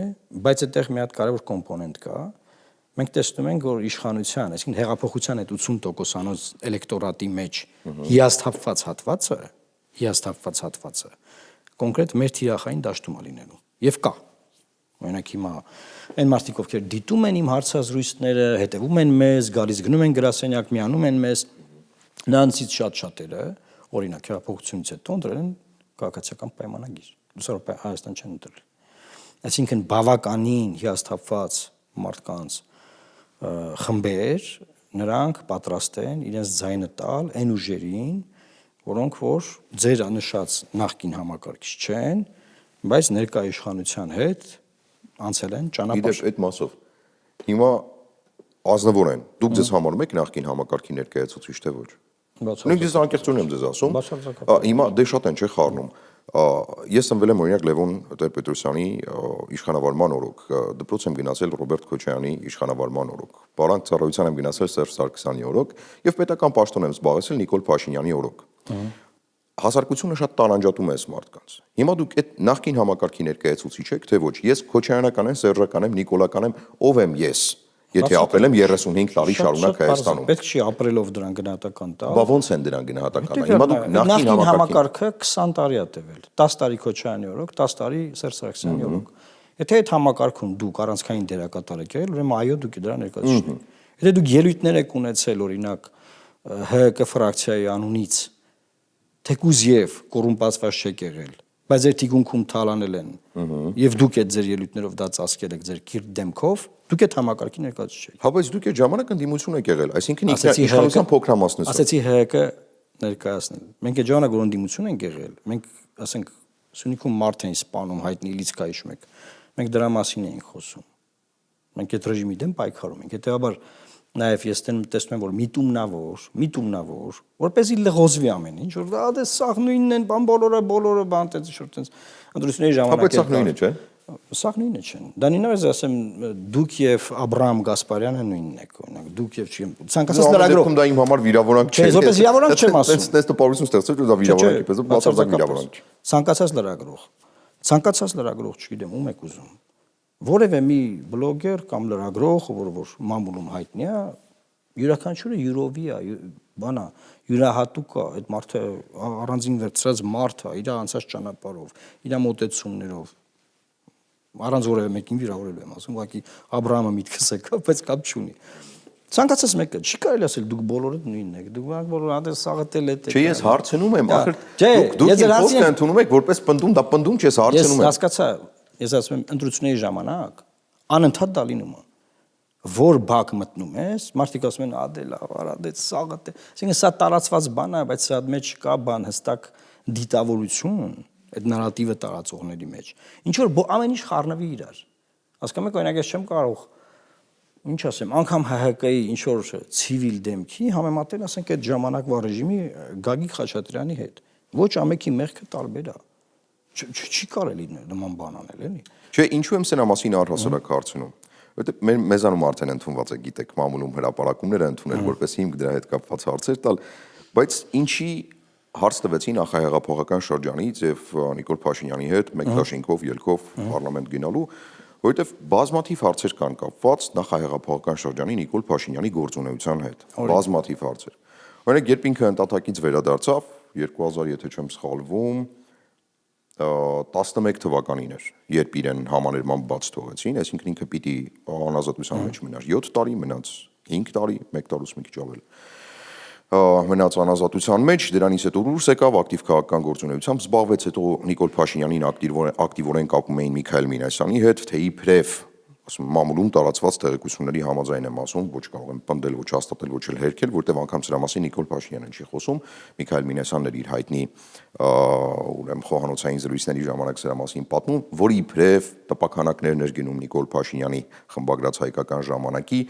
բայց այդտեղ մի հատ կարևոր կոմպոնենտ կա։ Մենք տեսնում ենք, որ իշխանության, այսինքն հեղափոխության այդ 80%-անոց էլեկտորատի մեջ հիասթափված հատվածը կոնկրետ մեր թիրախային դաշտում է լինելու։ Եվ կա։ Օրինակ հիմա այն մարդիկ, ովքեր դիտում են իմ հարցազրույցները, հետևում են մեզ, գալիս գնում են գրասենյակ, միանում են մեզ, նրանցից շատ-շատերը, օրինակ հեղափոխությունից հետո ընտրել են քաղաքացիական պայմանագիր։ Լուսավոր Հայաստան չեն ընտրել։ Այսինքն բավականին հիասթափված մարդկանց խմբեր, նրանք պատրաստ են իրենց ձայնը տալ այն ուժերին, որոնք որ ձեր անշած նախկին համակարգիչ չեն, բայց ներկա իշխանության հետ անցել են ճանապարհ։ Իդեպ այդ մասով հիմա ազնվոր են։ Դուք ձեզ համարում եք նախկին համակարգի ներկայացուցիչ թե ոչ։ Նույնիսկ ես անկեղծություն եմ ձեզ ասում։ Հիմա դե շատ են չէ խառնում։ Ես ծնվել եմ օրինակ Լևոն Տեր-Պետրոսյանի իշխանավարման օրոք, դպրոց եմ գնացել Ռոբերտ Քոչարյանի իշխանավարման օրոք, Պարանք ծառայության եմ գնացել Սերժ Սարգսյանի օրոք եւ պետական պաշտոն եմ զբաղեցրել Նիկոլ Փաշինյանի օրոք։ Հասարակությունը շատ տարանջատում է այս մարդկանց։ Հիմա դուք այդ նախկին համակարգի ներկայացուցիչ եք, թե ոչ։ Ես քոչարյանական եմ, սերժական եմ, նիկոլական եմ, ով եմ ես։ Եթե ապրել եմ 35 տարի շարունակ Հայաստանում։ Պետք չի ապրելով դրան գնահատական տալ։ Բա ո՞նց են դրան գնահատական տալ։ Հիմա դուք նախկին համակարգը 20 տարի է տևել։ 10 տարի Քոչարյանի օրոք, 10 տարի Սերժ Սարգսյանի օրոք։ Եթե այդ համակարգում դուք առանցքային դերակատար եք եղել, ուրեմն այո, դուք դրա ներկայացուցիչ եք։ Եթե դուք ելույթներ եք ունեցել, օրինակ ՀԿ ֆրակցիայի անունից, թեկուզ եւ կոռումպացված չեք եղել, բայց ձեր թիկունքում թալանել են, եւ դուք այդ ձեր ելույթներով դա ծածկել եք ձեր քիրտ դեմքով, դուք այդ համակարգի ներկայացուցիչ եք։ Հա, բայց դուք այդ ժամանակ ընդդիմություն եք եղել, այսինքն իշխանության փոքրամասնություն։ Ասեցի ՀԿ ներկայացնել։ Մենք այդ ժամանակ որ ընդդիմություն ենք եղել, մենք ասենք Սյունիքում մարդ էին սպանում, հայտնի Իլիցկա հիշում եք։ Մենք դրա մասին էինք խոսում։ Մենք այդ ռեժիմի դեմ պայքարում ենք։ Հետեւաբար նաև ես տեսնում եմ որ միտումնավոր, որպեսզի լղոզվի ամեն ինչ, որ դա սաղ նույնն են, բան բոլորը բան տենց ինչ-որ տենց ընտրությունների ժամանակ։ Բայց սաղ նույնը չէ։ Սաղ նույնը չեն։ Դանինով ես ասեմ դուք եւ Աբրահամ Գասպարյանը նույնն եք, օրինակ դուք եւ չեմ ցանկացած լրագրող։ Դա իմ համար վիրավորանք չէ։ Որպես վիրավորանք չեմ ասում։ Տես տպավորություն ստեղծել որ դա վիրավորանք է, պես բացարձակ վիրավորանք չէ։ Ցանկացած լրագրող, չգիտեմ, ում եք ուզում։ Որևէ մի բլոգեր կամ լրագրող, որ մամուլում հայտնի է, յուրաքանչյուրը յուրովի է, բանա, յուրահատուկ է, այդ մարդը առանձին վերցրած մարդ է, իր անցած ճանապարհով, իր մոտեցումներով, առանց որևէ մեկին վիրավորելու եմ ասում, ուղղակի Աբրահամը միտքս եկավ, բայց կապ չունի։ Ցանկացած մեկը չի կարելի ասել դուք բոլորը նույնն եք, դուք բոլորը հանդես սաղատել եք։ Չէ, ես հարցնում եմ, ախր դուք իմ խոսքը ընդունում եք որպես պնդում, դա պնդում չի, ես հարցնում եմ։ Ես հասկացա, ես ասում եմ ընտրությունների ժամանակ անընդհատ դա լինում է։ Որ բակ մտնում ես, մարդիկ ասում են ադել, արադեց, սաղատ է։ Այսինքն սա տարածված բան է, բայց սա մեջ կա բան հստակ դիտավորություն այդ նարատիվը տարածողների մեջ։ Ինչ որ ամեն ինչ խառնվի իրար։ Հասկանում եք, օրինակ ես չեմ կարող ինչ ասեմ, անգամ ՀՀԿ-ի ինչ որ ցիվիլ դեմքի համեմատել, ասենք այդ ժամանակվա ռեժիմի Գագիկ Խաչատրյանի հետ։ Ոչ ամենքի մեղքը տարբեր է։ Չի կարելի նման բան անել, էլի։ Չէ, ինչու եմ սրա մասին առհասարակ հարցնում։ Որովհետև մեզանում արդեն ընդունված է, գիտեք, մամուլում հրապարակումներ են ընդունել, որպես հիմք դրա հետ կապված հարցեր տալ, բայց ինչի հարց տվեցին նախահեղափոխական շրջանից եւ Նիկոլ Փաշինյանի հետ մեկ դաշինքով ելքով պարլամենտ գնալու, որովհետև բազմաթիվ հարցեր կան կապված նախահեղափոխական շրջանի Նիկոլ Փաշինյանի գործունեության հետ։ Բազմաթիվ հարցեր։ Օրինակ, երբ ինքը ընտանիքից վերադարձավ 2000, եթե չեմ սխալվում, 11 թվականին էր, երբ իրեն համաներման բաց թողեցին, այսինքն ինքը պիտի անազատության մեջ մնար 7 տարի, մնաց 5 տարի, 1 տարուց մի քիչ ավել։ Մնաց անազատության մեջ, դրանից հետո դուրս եկավ ակտիվ քաղաքական գործունեությամբ, զբաղվեց, հետո Նիկոլ Փաշինյանին ակտիվորեն կապում էին Միքայել Մինասյանի հետ, թե իբրև ասում մամուլում տարածված տեղեկությունների համաձայն եմ ասում, ոչ կարող եմ պնդել, ոչ հաստատել, ոչ էլ հերքել, որտեղ անգամ սրա մասին Նիկոլ Փաշինյանն չի խոսում, Միքայել Մինասյանն իր հայտնի ուրեմն խոհանոցային զրույցների ժամանակ սրա մասին պատմում, որի իբրև տպաքանակներն էր գնում Նիկոլ Փաշինյանի խմբագրած հայկական ժամանակի,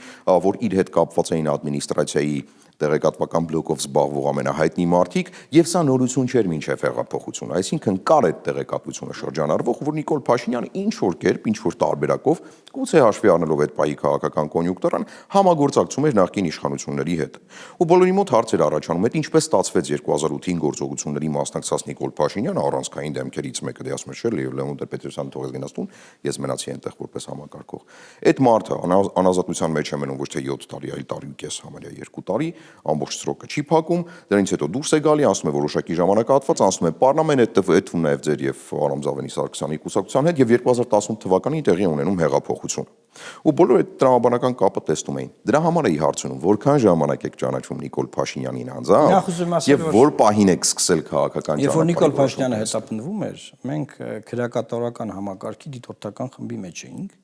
որ իր հետ կապված էին ադմինիստրացիայի տեղեկատվական բլոկով զբաղվող ամենահայտնի մարդիկ, եւ սա նորություն չէր մինչև հեղափոխությունը, այսինքն կար այդ տեղեկատվությունը շրջանառվող, որ Նիկոլ Փաշինյանը ինչ որ կերպ, ինչ որ տարբերակով, գուցե հաշվի առնելով այդ պահի քաղաքական կոնյունկտուրան, համագործակցում էր նախկին իշխանությունների հետ։ Ու բոլորի մոտ հարցեր առաջանում, այդ ինչպես ստացվեց 2008-ին գործողությունների մասնակցած Նիկոլ Փաշինյանը առանցքային դեմքերից մեկը, դե ասում էր Լեոն Տեր-Պետրոսյանը թողեց գնաց տուն, ես մնացի այնտեղ որպես համակարգող։ Այդ մարդը անազատության մեջ է մնում ոչ թե 7 տարի, այլ տարի ու կես, համարյա 2 տարի, ամբողջ սրոկը չի փակում, դրանից հետո դուրս է գալի, ասում է որոշակի ժամանակահատված, ասում է պարլամենտ, այդվում նաև ձեր եւ Արամ Զավենի Սարգսյանի կուսակցության հետ եւ 2018 թվականին տեղի ունենում հեղափոխություն։ Ու բոլորը այդ տրամաբանական կապը տեսնում էին։ Դրա համար էի հարցնում, որքան ժամանակ եք ճանաչում Նիկոլ Փաշինյանին անձամբ եւ որ պահին եք սկսել քաղաքական ճանապարհը։ Երբ որ Նիկոլ Փաշինյանը հետապնդվում էր, մենք քրեակատարական համակարգի դիտորդական խմբի մեջ էինք։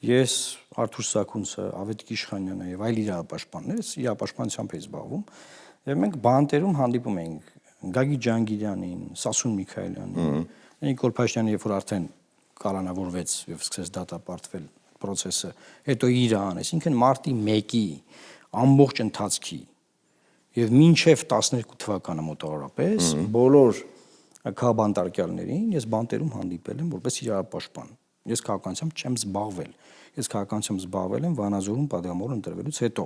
Ես Արթուր Սաքունցը, Ավետիք Իշխանյանը եւ այլ իրապաշտպաններ իրապաշտպանությամբ էի զբաղվում եւ մենք բանտերում հանդիպում էինք Գագիկ Ջանգիրյանին, Սասուն Միքայելյանին, Նիկոլ Փաշինյանը, երբ որ արդեն կալանավորվեց եւ սկսեց դատապարտվել process-ը, հետո Իրան, այսինքն մարտի 1-ի ամբողջ ընթացքի եւ մինչեւ 12 թվականը մոտավորապես բոլոր քաղաքաբանտարկյալներին ես բանտերում հանդիպել եմ որպես իրապաշտպան։ Ես քաղաքականությամբ չեմ զբաղվել։ Ես քաղաքականությամբ զբաղվել եմ Վանաձորում падգամավոր ընտրվելուց հետո։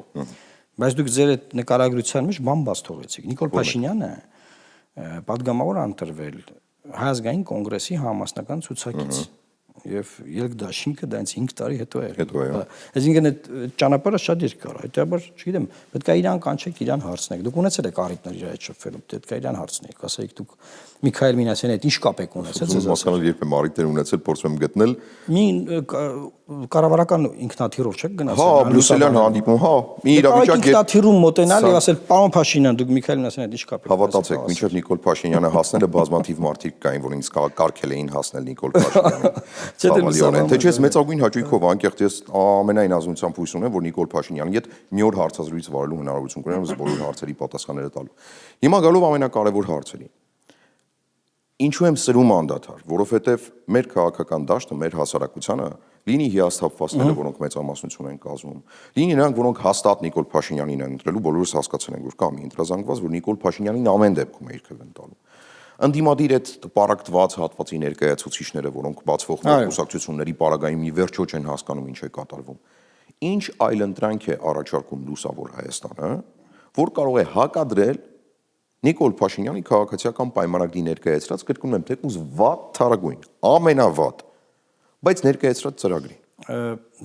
Բայց դուք ձեր այդ նկարագրության մեջ բան բաց թողեցիք։ Նիկոլ Փաշինյանը падգամավոր ընտրվել Հայ ազգային կոնգրեսի համասնական ցուցակից։ եւ ելք դաշինքը դա ինձ 5 տարի հետո է Հետո է, հա։ Այսինքն այդ ճանապարհը շատ երկար է հետաբար չգիտեմ պետք է իրան կանչեք իրան հարցնեք դուք ունեցել եք առիթներ իր հետ շփվելու պետք է իրան հարցնեք ասեք դուք Միքայել Մինասյանի հետ ինչ կապ եք ունեցել Ես հասկանալ երբ եմ առիթներ ունեցել փորձում եմ գտնել մի կառավարական ինքնաթիռով չեք գնացել հա բրյուսելյան հանդիպում հա մի իրավիճակ ինքնաթիռում մոտենալ եւ ասել պարոն Փաշինյան դուք Միքայել Մինասյանի հետ ինչ կապ եք Հավատացեք, մինչև Նիկոլ Փաշինյանը հասնելը բազմաթիվ մարդիկ կային, որ ինձ կարգել էին հասնել Նիկոլ Փաշինյանին։ Թե չէ մեծագույն հաճույքով անկեղծ ես ամենայն ազնությամբ հույս ունեմ, որ Նիկոլ Փաշինյանի հետ մի օր հարցազրույց վարելու հնարավորություն կունենամ, բոլոր հարցերի պատասխանները տալու։ Հիմա գալով ամենակարևոր հարցերին։ Ինչու եմ սրում անդադար, որովհետև մեր քաղաքական դաշտը, մեր հասարակությանը լինի հիասթափվածները, որոնք մեծամասնություն են կազմում, լինի նրանք, որոնք հաստատ Նիկոլ Փաշինյանին են ընտրելու, բոլորս հասկացել ենք, որ կա մի ընտրազանգված, որ Նիկոլ Փաշինյանին ամեն դեպքում է երկև են տալու։ Ընդդիմադիր այդ պարակտված հատվածի ներկայացուցիչները, որոնք բացվող կուսակցությունների պարագայում մի վերջո չեն հասկանում ինչ է կատարվում։ Ինչ այլ ընտրանք է առաջարկում լուսավոր Հայաստանը, որ կարող է հակադրել Նիկոլ Փաշինյանի քաղաքացիական պայմանագրի ներկայացրած կրկնում եմ թեկուզ վատ թարագույն, ամենավատ, բայց ներկայացրած ծրագրի։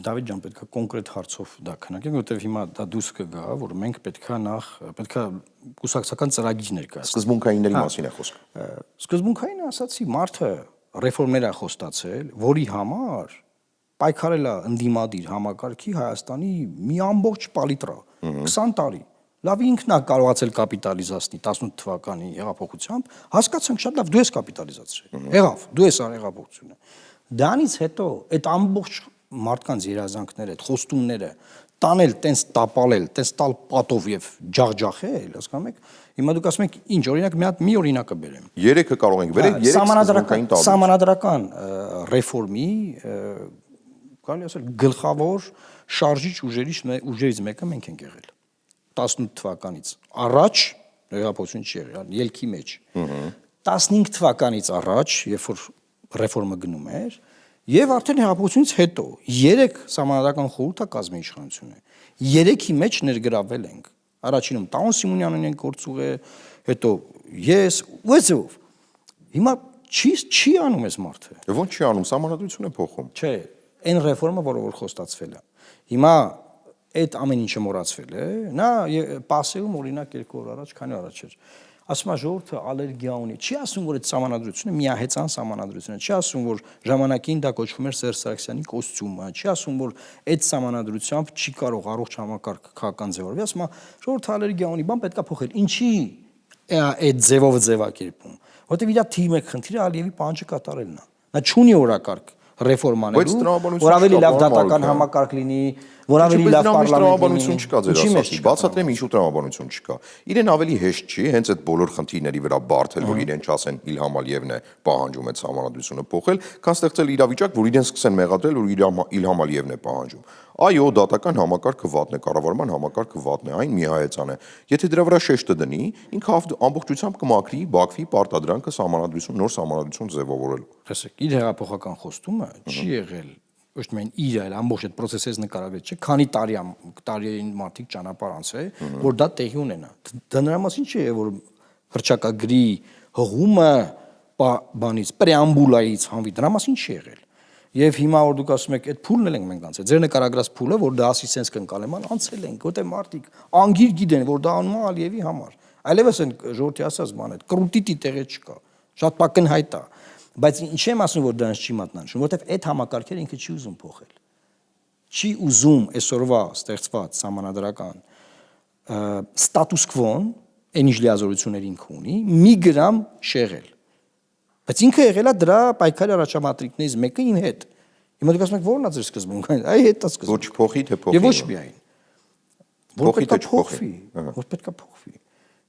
Դավիթ ջան, պետք է կոնկրետ հարցով դա քննարկենք, որովհետև հիմա դա դուրս կգա, որ մենք պետքա կուսակցական ծրագիր ներկայացնենք։ Սկզբունքայինների մասին է խոսքը։ Սկզբունքային ասացի, մարդը ռեֆորմներ է խոստացել, որի համար պայքարել է ընդդիմադիր համակարգի Հայաստանի մի ամբողջ պալիտրա 20 տարի։ Լավ ինքն է կարողացել կապիտալիզացնել 18 թվականի հեղափոխությամբ, հասկացանք շատ լավ դու ես կապիտալիզացրել։ Եղավ, դու ես արել հեղափոխությունը։ Դրանից հետո այդ ամբողջ մարդկանց երազանքները, այդ խոստումները տանել, տենց տապալել, տենց տալ պատով եւ ջախջախել, հասկանում եք։ Հիմա դուք ասում եք, ինչ օրինակ մի օրինակը բերեմ։ Երեքը կարող ենք բերել, երեք սկզբունքային տալ։ Սահմանադրական ռեֆորմի կարելի ասել գլխավոր շարժիչ ուժերից մեկը մենք ենք եղել 18 թվականից առաջ հեղափոխություն չի եղել, ելքի մեջ 15 թվականից առաջ, երբ որ ռեֆորմը գնում էր, եւ արդեն հեղափոխությունից հետո 3 սահմանադրական խորհուրդը կազմի իշխանություն է։ 3-ի մեջ ներգրավել ենք։ Առաջինում Տաուն Սիմոնյանն են գործուղը, հետո ես, ո՞վ։ Հիմա չի անում այս մարդը։ Ո՞նց չի անում, սահմանադրություն է փոխում։ Չէ, այն ռեֆորմը, որը որ խոստացվել է։ Հիմա այդ ամեն ինչը մոռացվել է, նա պասեում օրինակ 2 օր առաջ, քանի օր առաջ էր։ Ասում է ժողովուրդը ալերգիա ունի։ Չի ասում, որ այդ սահմանադրությունը միահեծան սահմանադրություն է։ Չի ասում, որ ժամանակին դա կոչվում էր Սերժ Սարգսյանի կոստյումը։ Չի ասում, որ այդ սահմանադրությամբ չի կարող առողջ համակարգ քաղաքական ձևավորվել։ Ասում է, ժողովուրդը ալերգիա ունի, բան պետքա փոխել։ Ինչի այդ ձևով ձևակերպում։ Որտեւ իր թիմը խնդիրը Ալիևի պահանջը կատարելն է։ Նա չունի օրակարգ ռեֆորմանելու, որ ավելի լավ դատական համակարգ լինի, որ ավելի լավ պարլամենտ լինի։ չկա ձեր ասածի, բացատրեմ ինչու տրամաբանություն չկա։ Իրեն ավելի հեշտ չի հենց այդ բոլոր խնդիրների վրա բարթել, որ իրեն չասեն Իլհամ Ալիևն է պահանջում այդ սահմանադրությունը փոխել, քան ստեղծել իրավիճակ, որ իրեն սկսեն մեղադրել, որ Իլհամ Ալիևն է պահանջում։ Այո, դատական համակարգը վատն է, կառավարման համակարգը վատն է, այն միահեծան է։ Եթե դրա վրա շեշտը դնի, ինքը ամբողջությամբ կմաքրի Բաքվի պարտադրանքը սահմանադրություն, նոր սահմանադրություն ձևավորելու։ Տեսեք, իր հեղափոխական խոստումը չի եղել ոչ միայն իր, այլ ամբողջ այդ process-ից նկարագրել չէ, քանի տարիային մարդիկ ճանապարհ անցել, որ դա տեղի ունենա։ Դա նրա մասին չէ, որ հռչակագրի հղումը բանից, պրեամբուլայից հանվի, դրա մասին չի եղել։ Եվ հիմա որ դուք ասում եք, այդ փուլն էլ ենք մենք անցել։ Ձեր նկարագրած փուլը, որ դա ասի sense կընկալեման, անցել ենք, որտեղ մարդիկ անգիր գիտեն, որ դա անում է Ալիևի համար։ Այլևս այն ժողովրդի ասած բան է, կրուտիտի տեղը չկա։ Շատ պակնհայտ է։ Բայց ինչ եմ ասում, որ դրանց չի մատնանշում, որովհետև այդ համակարգերը ինքը չի ուզում փոխել։ Չի ուզում այսօրվա ստեղծված սահմանադրական ստատուս քվոն, այն ինչ լիազորություններ ինքը ունի, մի գրամ շեղել։ Բայց ինքը եղել է դրա պայքարի առաջամատրիկներից մեկը իմ հետ։ Հիմա դուք ասում եք, ո՞րն է ձեր սկզբունքը։ Այ հետա սկզբունքը։ Ոչ փոխի թե փոխի։ Եվ ոչ միայն։ Որ պետք է փոխվի, որ պետք է փոխվի։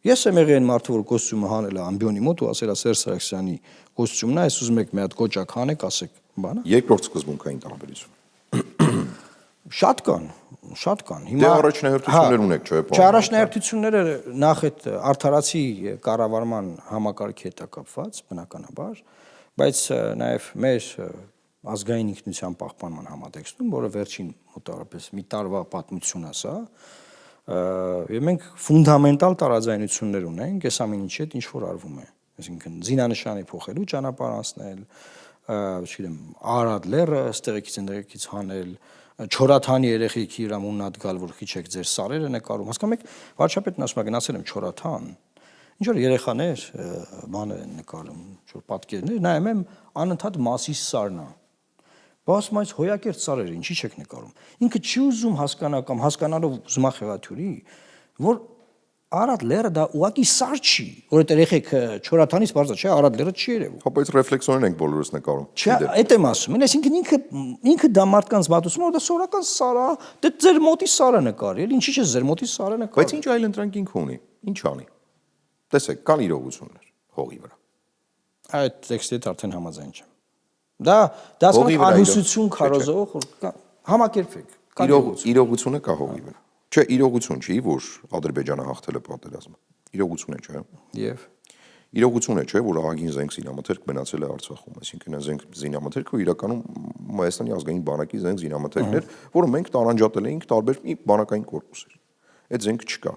Ես եմ եղել այն մարդը, որ կոստյումը հանել է ամբիոնի մոտ ու ասել է Սերժ Սարգսյանի կոստյումն է, այս ուզում եք մի հատ կոճակ հանեք, ասեք, բանը։ Երկրորդ սկզբունքային տարբերություն։ Շատ կան։ Հիմա առաջնահերթություններ ունեք, չէ՞, Չէ, առաջնահերթությունները նախ այդ արդարացի կառավարման համակարգի հետ է կապված, բնականաբար, բայց նաև մեր ազգային ինքնության պահպանման համատեքստում, որը վերջին մոտավորապես մի տարվա պատմություն է սա, եւ մենք ֆունդամենտալ տարաձայնություններ ունենք, այս ամեն ինչի հետ ինչ որ արվում է, այսինքն զինանշանի փոխելու ճանապարհ անցնել, չգիտեմ, Արադ լեռը ստեղից ընդերքից հանել, Չորաթանի երեխեքի իր մուննատ գալ, որ քիչեք ձեր սարերը նկարում։ Հասկանում եք, վարչապետն ասում է գնացել եմ Չորաթան։ Ինչ որ երեխաներ բաներ են նկարում, ինչ որ պատկերներ, նայում եմ անընդհատ Մասիս սարն է։ Բայց այս հոյակերտ սարերը ինչի՞ չեք նկարում։ Ինքը չի ուզում հասկանա կամ հասկանալով ուզում է խեղաթյուրի, որ Արադ լեռը դա ուղակի սար չի, որովհետև երեխեք Չորաթանից բարձր չէ, Արադ լեռը չի երևում։ Հապա այս ռեֆլեքսորեն ենք բոլորս նկարում։ Չէ, այդ եմ ասում։ Այսինքն ինքը դա մարդկանց մատուցում է, որ դա սովորական սար է, դե ձեր մոտի սարը նկարի, էլի ինչի՞ չէ ձեր մոտի սարը նկարի։ Բայց ինչ այլ ընտրանք ինքը ունի։ Ինչ անի։ Տեսեք, կան իրողություններ հողի վրա։ Այդ տեքստի հետ արդեն համաձայն չեմ։ Դա ասում են անհուսություն քարոզող համակերպեք։ Իրողությունը կա հողի վրա։ Չէ, իրողություն չի, որ Ադրբեջանը հաղթել է պատերազմը։ Իրողություն է, չէ՞։ Եվ իրողություն է, չէ, որ ահագին զենք զինամթերք մնացել է Արցախում, այսինքն այն զենք զինամթերքը իրականում Հայաստանի ազգային բանակի զենք զինամթերքներ, որը մենք տարանջատել էինք տարբեր բանակային կորպուսներ։ Այդ զենքը չկա։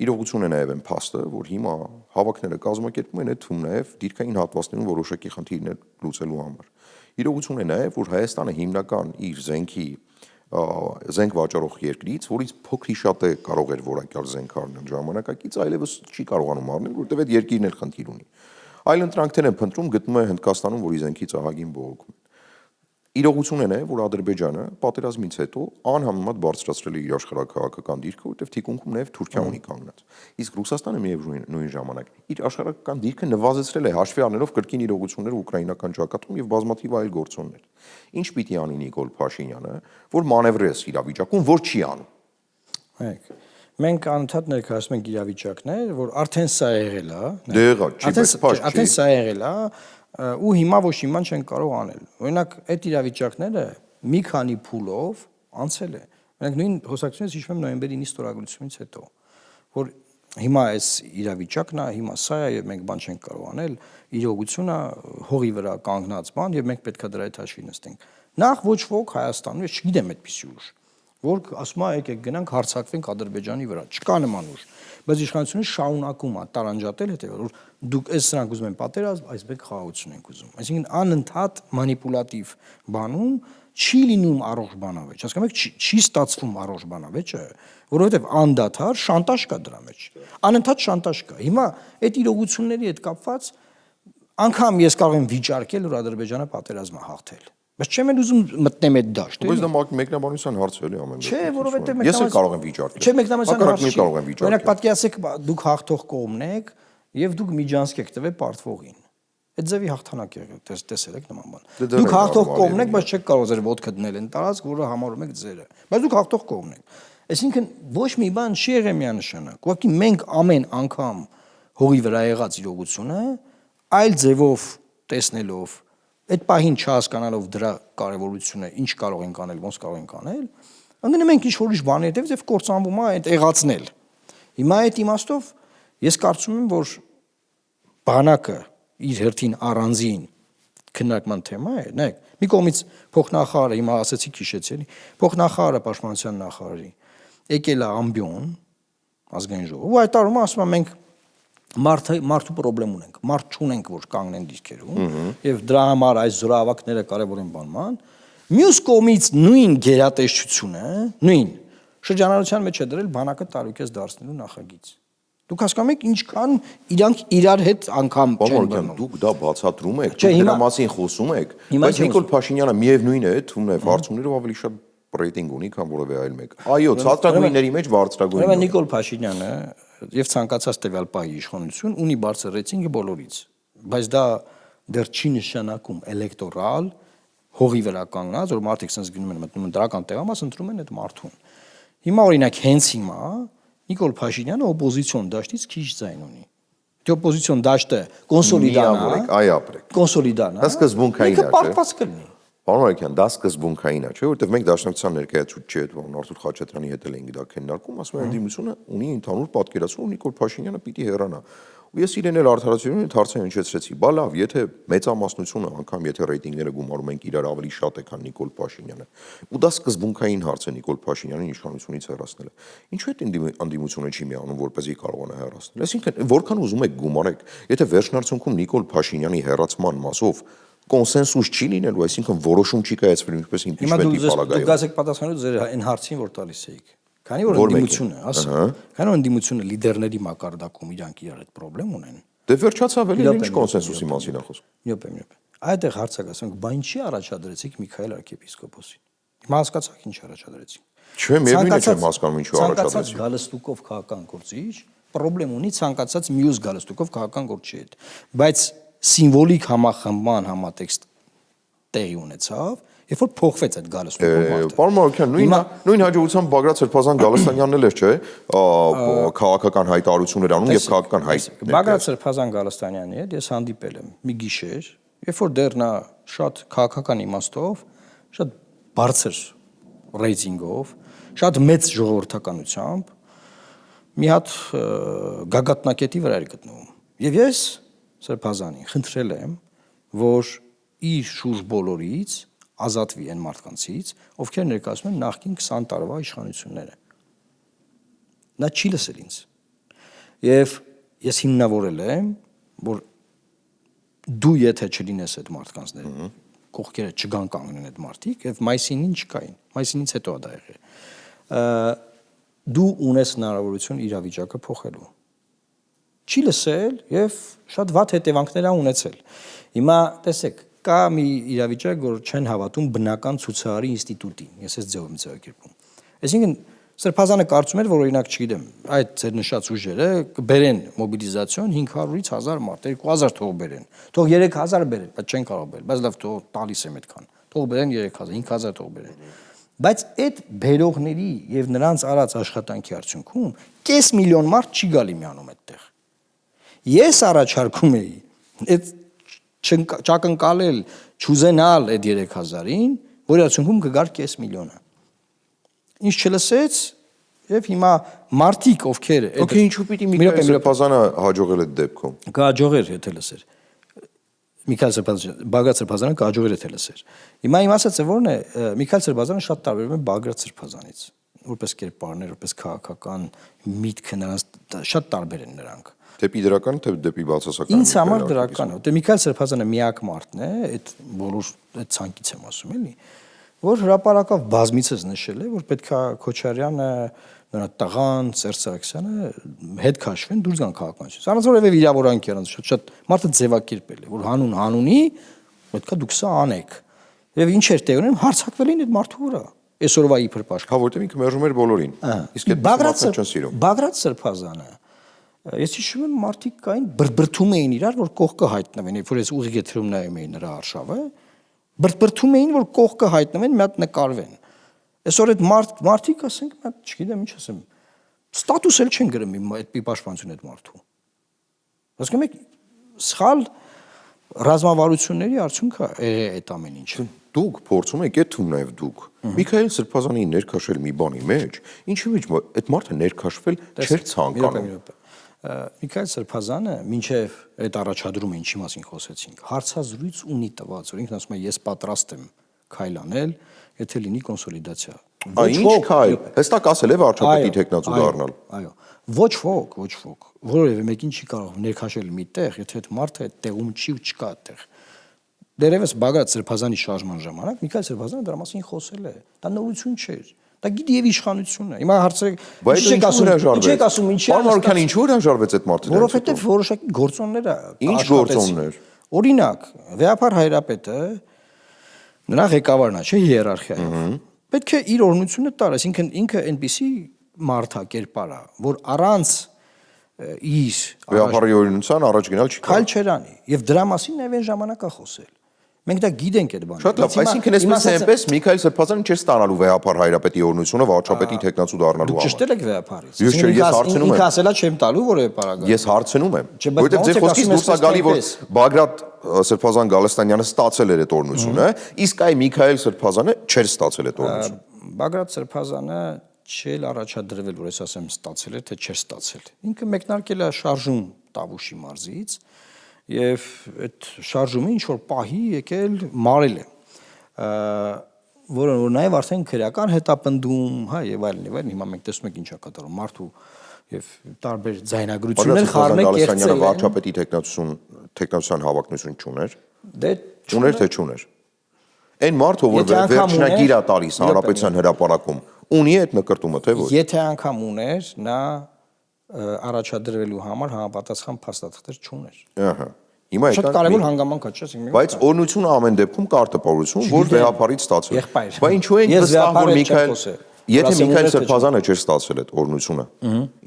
Իրողություն է նաև այն փաստը, որ հիմա հավաքները կազմակերպում են այդ թվում նաև դիրքային հատվածներում որոշակի խնդիրներ լուծելու համար։ Իրողություն է նաև, որ Հայաստանը հիմնական իր զենք վաճառող երկրից, որից փոքրի շատ է կարող էր որակյալ զենք առնել ժամանակակից, այլևս չի կարողանում առնել, որտեղ այդ երկիրն էլ խնդիր ունի։ Այլ ընտրանքներ են փնտրում, գտնում է Հնդկաստանում, որի զենքից ահագին բողոքում են։ Իրողություն է նաև, որ Ադրբեջանը պատերազմից հետո անհամեմատ բարձրացրել է իր աշխարհաքաղաքական դիրքը, որտեղ թիկունքում նաև Թուրքիա ունի կանգնած։ Իսկ Ռուսաստանը նույն ժամանակ իր աշխարհաքաղաքական դիրքը նվազեցրել է, հաշվի առնելով կրկին իրողությունները ուկրաինական ճակատում եւ բազմաթիվ այլ գործոններ։ Ինչ պիտի անի Նիկոլ Փաշինյանը, որ մանևրես իրավիճակում, որ չի անում։ Մենք անընդհատ ներկայացնում ենք իրավիճակներ, որ արդեն սա եղել է։ Դե եղա, չի, բայց փաշ չի։ Արդեն սա եղել է, ու հիմա ոչ իման չեն կարող անել։ Օրինակ, այդ իրավիճակները մի քանի փուլով անցել է։ Մենք նույն խոսակցությունից հիշում եմ նոյեմբերի 9-ի ստորագրությունից հետո, որ հիմա այս իրավիճակն է, հիմա սա է եւ մենք բան չենք կարող անել, իրողությունը հողի վրա կանգնած բան եւ մենք պետքա դրա հետ հաշվի նստենք։ Նախ ոչ ոք Հայաստանում, ես չգիտեմ այդպիսի ուժ, որ ասում է եկեք գնանք հարձակվենք Ադրբեջանի վրա, չկա նման ուժ, բայց իշխանությունը շարունակում է տարանջատել հետեւել, որ դուք այս սրանք ուզում են պատերազմ, այս մեկ խաղաղություն ենք ուզում։ Այսինքն անընդհատ մանիպուլատիվ բանում չի լինում առողջ բանավեճ, հասկանում եք, չի ստացվում առողջ բանավեճը, որովհետև անդադար շանտաժ կա դրա մեջ, անընդհատ շանտաժ կա։ Հիմա այդ իրողությունների հետ կապված անգամ ես կարող եմ վիճարկել, որ Ադրբեջանը պատերազմ է հաղթել, բայց չեմ ուզում մտնեմ այդ դաշտ։ Բայց դա մեկնաբանության հարց է, էլի ամեն Չէ, որովհետև ես էլ կարող եմ վիճարկել։ Չէ, մեկնաբանության հարց չի։ կարող եմ վիճարկել։ Օրինակ պատկերացեք, դուք հաղթող կողմն եք եւ դուք միջանցք եք տվել պարտվողին։ Այդ ձևի հաղթանակ եղել, տեսել եք նման բան։ Դուք հաղթող կողմն եք, բայց չեք կարող ձեր ոտքը դնել այն տարածք, որը համարում եք ձերը։ Բայց դուք հաղթող կողմն եք։ Այսինքն ոչ մի բան չի եղել միանշանակ։ Ուղղակի մենք ամեն անգամ հողի վրա եղած իրողությունը այլ ձևով տեսնելով, այդ պահին չհասկանալով դրա կարևորությունը, ինչ կարող ենք անել, ոնց կարող ենք անել, անգամ մենք ինչ որ ուրիշ բաներ հետև եւ կործանվում է այդ եղածնել։ Հիմա այդ իմաստով ես կարծում եմ, որ բանակը իր հերթին առանձին քննարկման թեմա է, նայեք, մի կողմից փոխնախարարը, հիմա ասեցիք հիշեցի, էլի, փոխնախարարը պաշտպանության նախարարի եկել է ամբիոն ազգային ժողով, ու այդ առումով ասում եմ մենք մարդու խնդրեմ ունենք, մարդ չունենք, որ կանգնեն դիրքերում, եւ դրա համար այս զորավակները կարեւոր են բանման։ Մյուս կողմից նույն գերատեսչությունը, նույն շրջանառության մեջ է դրել բանակը տարուկես դարձնելու նախագիծ։ Դուք հասկանում եք ինչքան իրանք իրար հետ անգամ չեն բռնում։ Դուք դա բացատրում եք, դուք դրա մասին խոսում եք, բայց Նիկոլ Փաշինյանը միևնույն է, թվում է հարցումներով ավելի շատ ռեյտինգ ունի, քան որևէ այլ մեկ։ Այո, ցածրագույնների մեջ բարձրագույնն է։ Ուրեմն Նիկոլ Փաշինյանը եւ ցանկացած տվյալ պահի իշխանություն ունի բարձր ռեյտինգը բոլորից, բայց դա դեռ չի նշանակում էլեկտորալ հողի վրա կանգնած, որ մարդիկ sense գնում են մտնում են դրական տեղամաս, ընտրում են այդ մարդուն։ Հիմա օրինակ հենց հիմա Նիկոլ Փաշինյանը օպոզիցիոն դաշտից քիչ ձայն ունի։ Դե օպոզիցիոն դաշտը կոնսոլիդանա, այ ապրեք։ Կոնսոլիդանա։ Դա սկզբունքային է, չէ՞։ Պարտված կլինի։ Պարոն Արաքյան, դա սկզբունքային է, չէ՞, որովհետև մենք դաշնակցության ներկայացուցիչ չէ, ո՞ն Արթուր Խաչատրյանի հետ էլ ենք դա քննարկում, ասում են ընդդիմությունը ունի ընդհանուր պատկերացում, Նիկոլ Փաշինյանը պիտի հեռանա։ Ու ես իրեն էլ արդարացիորեն այդ հարցը հնչեցրեցի։ Բա լավ, եթե մեծամասնությունը անգամ եթե ռեյտինգները գումարում ենք իրար ավելի շատ է, քան Նիկոլ Փաշինյանը, ու դա սկզբունքային հարց է Նիկոլ Փաշինյանին իշխանությունից հեռացնելը։ Ինչու է ընդդիմությունը չի միանում, որպեսզի կարողանա հեռացնել։ Այսինքն, որքան ուզում եք գումարեք, եթե վերջնարցունքում Նիկոլ Փաշինյանի հեռացման մասով կոնսենսուս չի լինելու, այսինքն որոշում չի կայացվելու ինչպես Հիմա իմպիչմենտի դուք պարագայում։ գազեք պատասխանելու ձեր այն հարցին, որ տալիս էիք։ Քանի որ ընդդիմությունը, ասա, քանի որ ընդդիմությունը լիդերների մակարդակում իրանք իրար այդ խնդրեմ ունեն։ Դե վերջացավ էլի ինչ կոնսենսուսի մասին է խոսքը։ Յոպ։ Այդտեղ հարցը ասենք, բա ինչի առաջադրեցիք Միքայել arczepiskopos-ին։ Հիմա հասկացաք ինչ առաջադրեցիք։ Չէ, միևնույն է չեմ հասկանում ինչու առաջադրեցիք։ Ցանկացած գալստուկով քաղաքական գործիչ խնդրեմ ունի ցանկացած մյուս գալստուկով քաղաքական գործչի հետ, բայց սիմվոլիկ համախմբման համատեքստ տեղի ունեցավ, երբ որ փոխվեց այդ գալստուկը մարդը։ Պարոն Մարուկյան, նույն հաջողությամբ Բագրատ Սրբազան Գալստանյանն էլ էր, չէ՞, քաղաքական հայտարարություններ անում եւ քաղաքական հայտ։ Բագրատ Սրբազան Գալստանյանի հետ ես հանդիպել եմ մի գիշեր, երբ որ դեռ նա շատ քաղաքական իմաստով, շատ բարձր ռեյտինգով, շատ մեծ ժողովրդականությամբ մի հատ գագաթնակետի վրա էր գտնվում։ Եվ ես Սրբազանին խնդրել եմ, որ իր շուրջ բոլորից ազատվի այն մարդկանցից, ովքեր ներկայացնում են նախկին 20 տարվա իշխանությունները։ Նա չի լսել ինձ։ Եվ ես հիմնավորել եմ, որ դու եթե չլինես այդ մարդկանց կողքերը չգան կանգնեն այդ մարդիկ, եւ մայիսին չկային։ Մայիսինից հետո դա եղել։ Դու ունես հնարավորություն իրավիճակը փոխելու։ Չի լսել եւ շատ վատ հետևանքներ ա ունեցել։ Հիմա տեսեք, կա մի իրավիճակ, որ չեն հավատում բնական ցուցարարի ինստիտուտին։ Ես այս ձևով եմ ձևակերպում։ Այսինքն Սրբազանը կարծում էր, որ օրինակ, չգիտեմ, այդ ձեր նշած ուժերը կբերեն մոբիլիզացիոն 500-ից 1000 մարդ, 2000 թող բերեն։ Թող 3000 բերեն, բայց չեն կարող բերել, բայց լավ թող տալիս եմ այդքան։ Թող բերեն 3000, 5000 թող բերեն։ Բայց այդ բերողների եւ նրանց արած աշխատանքի արդյունքում կես միլիոն մարդ չի գալի միանում այդտեղ։ Ես առաջարկում էի այդ չակնկալել, չուզենալ այդ 3000-ին, որի արդյունքում կգար կես միլիոնը։ Ինչ չլսեց եւ հիմա մարդիկ ովքեր Okay, ինչու պիտի Միքայել Սրբազանը հաջողել այդ դեպքում։ Կհաջողեր եթե լսեր։ Միքայել Սրբազանը, Բագրատ Սրբազանը կհաջողեր եթե լսեր։ Հիմա իմ ասածը որն է, Միքայել Սրբազանը շատ տարբերվում է Բագրատ Սրբազանից։ Որպես կերպարներ, որպես քաղաքական միտքը նրանց շատ տարբեր են նրանք։ Դեպի դրական, թե դեպի բացասական։ Ինձ համար դրական է։ Դե Միքայել Սրբազանը միակ մարդն է, այդ բոլոր այդ ցանկից եմ ասում էլի, որ հրապարակավ բազմիցս նշել է, որ պետք է Քոչարյանը, նրա տղան, Սերժ Սարգսյանը հետ քաշվեն դուրս գան քաղաքականությունից։ Առանց որևէ վիրավորանքի, առանց շատ մարդը ձևակերպել է, որ հանունի պետք է դուք սա անեք։ Եվ ինչ էր տեղում, հարցակվել էին այդ մարդու վրա։ Այսօրվա իբր պաշտ։ Հա, որտեղ ինքը մերժում էր բոլորին։ Իսկ այդ մարդը չեն սիրում։ Բագրատ Սրբազանը ես հիշում եմ մարդիկ կային բրբրթում էին իրար, որ կողքը հայտնվեն, երբ որ ես ուղիղ եթերում նայում էի նրա արշավը, բրբրթում էին, որ կողքը հայտնվեն, մի հատ նկարվեն։ Այսօր այդ մարդիկ ասենք, մի հատ, չգիտեմ ինչ ասեմ, ստատուս էլ չեն գրում այդ պաշտպանություն այդ մարդու։ Հասկանում եք, սխալ ռազմավարությունների արդյունքը եղել է այդ ամեն ինչը։ Դուք փորձում եք այդ նաև դուք Միքայել Սրբազանի ներքաշել մի բանի մեջ, ինչի մեջ այդ մարդը ներքաշվել չէր ցանկանում։ Միքայել Սրբազանը մինչև այդ առաջադրումը ինչի մասին խոսեցինք, հարցազրույց ունի տված, որ ինքն ասում է ես պատրաստ եմ քայլ անել, եթե լինի կոնսոլիդացիա։ Ինչ քայլ։ Հստակ ասել է վարչապետի տեխնացու դառնալ։ Այո։ Ոչ ոք, որովհետև մեկին չի կարող ներքաշել մի տեղ, եթե այդ մարդը այդ տեղում չի ու չկա այդտեղ։ Դերևս Բագրատ Սրբազանի շարժման ժամանակ Միքայել Սրբազանը դրա մասին խոսել է։ Դա նորություն չէր։ Դա գիտի եւ իշխանությունն է։ Հիմա հարցրեք, ինչ եք ասում, ինչի՞։ Պարոն Մարուկյան, ինչու հրաժարվեց այդ մարդը։ Որովհետեւ որոշակի գործոններ է։ Ինչ գործոններ։ Օրինակ, Վեհապար Հայրապետը նրա ղեկավարն է, չէ՞, հիերարխիայով։ Պետք է իր օրհնությունը տար, այսինքն ինքը այնպիսի մարդ է, կերպար է, որ առանց իր Վեհապարի օրհնության առաջ գնալ չի կարող։ Քայլ չեր անի եւ դրա մասին նաև այն ժամանակ է խոսել։ Մենք դա գիտենք այդ բանը։ Շատ լավ, այսինքն այսպես է, այնպես Միքայել Սրբազանը չէր ստանալու Վեհապար Հայրապետի օրհնությունը վարչապետի տեխնացու դառնալու համար։ Դուք ճշտել եք Վեհապարից։ Ես հարցնում եմ։ Ինքը ասելա չեմ տալու որևէ պարագա։ Ես հարցնում եմ, որովհետև ձեր խոսքից դուրս է գալի, որ Բագրատ Սրբազան Գալստանյանը ստացել էր այդ օրհնությունը, իսկ այ Միքայել Սրբազանը չէր ստացել այդ օրհնությունը։ Բագրատ Սրբազանը չէր առաջադրվել, որ ես ասեմ ստացել էր, թե չէր ստացել։ Ինքը մեկնարկել է շարժում Տավուշի մարզից եւ այդ շարժումը ինչ որ պահի եկել մարել է, որը որ նաեւ արդեն քրեական հետապնդում, հա եւ այլն, հիմա մենք տեսնում ենք ինչա կատարում մարդու եւ տարբեր ձայնագրություններ խառնել կերտել։ Գալստանյանը վարչապետի տեխնացության հավակնություն չուներ։ Դե ուներ թե չուներ։ Այն մարդը, որ վերջնագիր է տալիս հանրապետության հրապարակում, ունի այդ նկրտումը, թե ոչ։ Եթե անգամ ուներ, նա առաջադրվելու համար համապատասխան փաստաթղթեր չուներ։ Ահա։ Հիմա Շատ կարևոր հանգամանք է, չէ՞։ Բայց օրնությունը ամեն դեպքում կար տպավորություն, որ վեհապարից ստացել։ Բայց ինչու են վստահ, որ եթե Միքայել Սրբազանը չէր ստացել այդ օրնությունը,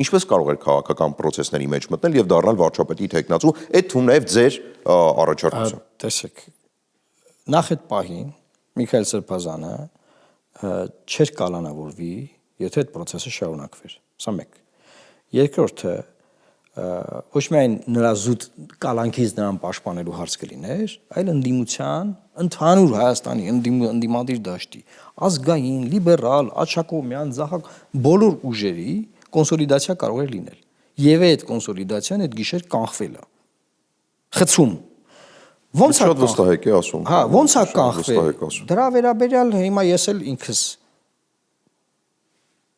ինչպես կարող էր քաղաքական process-ների մեջ մտնել եւ դառնալ վարչապետի տեխնացու, այդ թունև ձեր առաջարկություն։ Տեսեք, նախ այդ պահին Միքայել Սրբազանը չէր կալանավորվի, եթե այդ process-ը շարունակվեր։ Սա մեկ։ Երկրորդը ոչ միայն նրա զուտ կալանքից նրան պաշտպանելու հարց կլիներ, այլ ընդդիմության, ընդհանուր Հայաստանի ընդդիմադիր դաշտի, ազգային, լիբերալ, աջակողմյան, ձախակ բոլոր ուժերի կոնսոլիդացիա կարող էր լինել։ Եվ այդ կոնսոլիդացիան այդ գիշեր կանխվել է։ Խցում։ Ոնց է շատ վստահ եք ասում։ Հա, ոնց է կանխվել։ Դրա վերաբերյալ հիմա ես էլ ինքս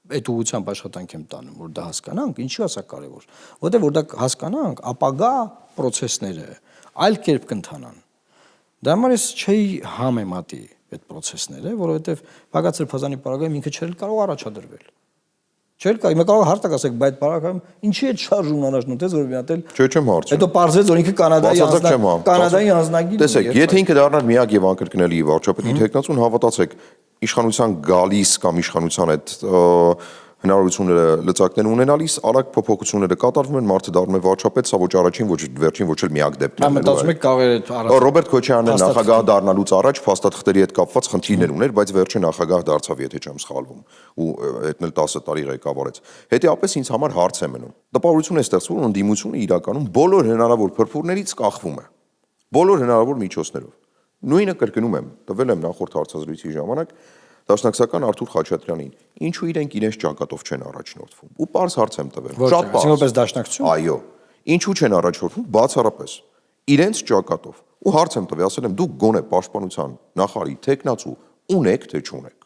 այդ ուղղությամբ աշխատանք եմ տանում, որ դա հասկանանք, ինչու է սա կարևոր, որտեղ որ դա հասկանանք, ապագա process-ները այլ կերպ կընթանան։ Դա համար ես չէի համեմատի այդ process-ները, որովհետև Բաղդատ Սրբազանի պարագայում ինքը չէր կարող առաջադրվել։ Չէր կարող, հիմա կարող հարտակ ասեք, բայց պարագայում ինչի է շարժումն առաջնորդեց, որ մի հատ էլ չեմ հարցնում։ Հետո պարզվեց, որ ինքը Կանադայի անձնագիր։ Տեսեք, եթե ինքը դառնար միակ եւ անկրկնելի վարչապետի տեխնացուն, հավատացեք, իշխանության գալիս կամ իշխանության այդ հնարավորությունները լծակներն ունենալիս, արագ փոփոխությունները կատարվում են, մարդը դառնում է վարչապետ, սա ոչ առաջին, ոչ վերջին, ոչ էլ միակ դեպքն է։ Մտածում եք կարող է Ռոբերտ Քոչարյանը նախագահ դառնալուց առաջ փաստաթղթերի հետ կապված խնդիրներ ուներ, բայց վերջին նախագահ դարձավ, եթե չեմ սխալվում, ու հետն էլ 10 տարի ղեկավարեց։ Հետեւաբար ինձ համար հարց է մնում։ Տպավորություն է ստեղծվում, որ ընդդիմությունը իրականում բոլոր հնարավոր փրփուրներից կախվում է։ Բոլոր հնարավոր միջոցներով։ Նույնը կրկնում եմ, տվել եմ նախորդ հարցազրույցի ժամանակ Դաշնակցական Արթուր Խաչատրյանին, ինչու իրենք իրենց ճակատով չեն առաջնորդվում։ Ու պարզ հարց եմ տվել։ Շատ պարզ։ Որպես դաշնակցություն։ Այո։ Ինչու չեն առաջնորդվում բացառապես իրենց ճակատով։ Ու հարց եմ տվել, ասել եմ դուք գոնե պաշտպանության նախարարի տեխնացու ունեք թե չունեք։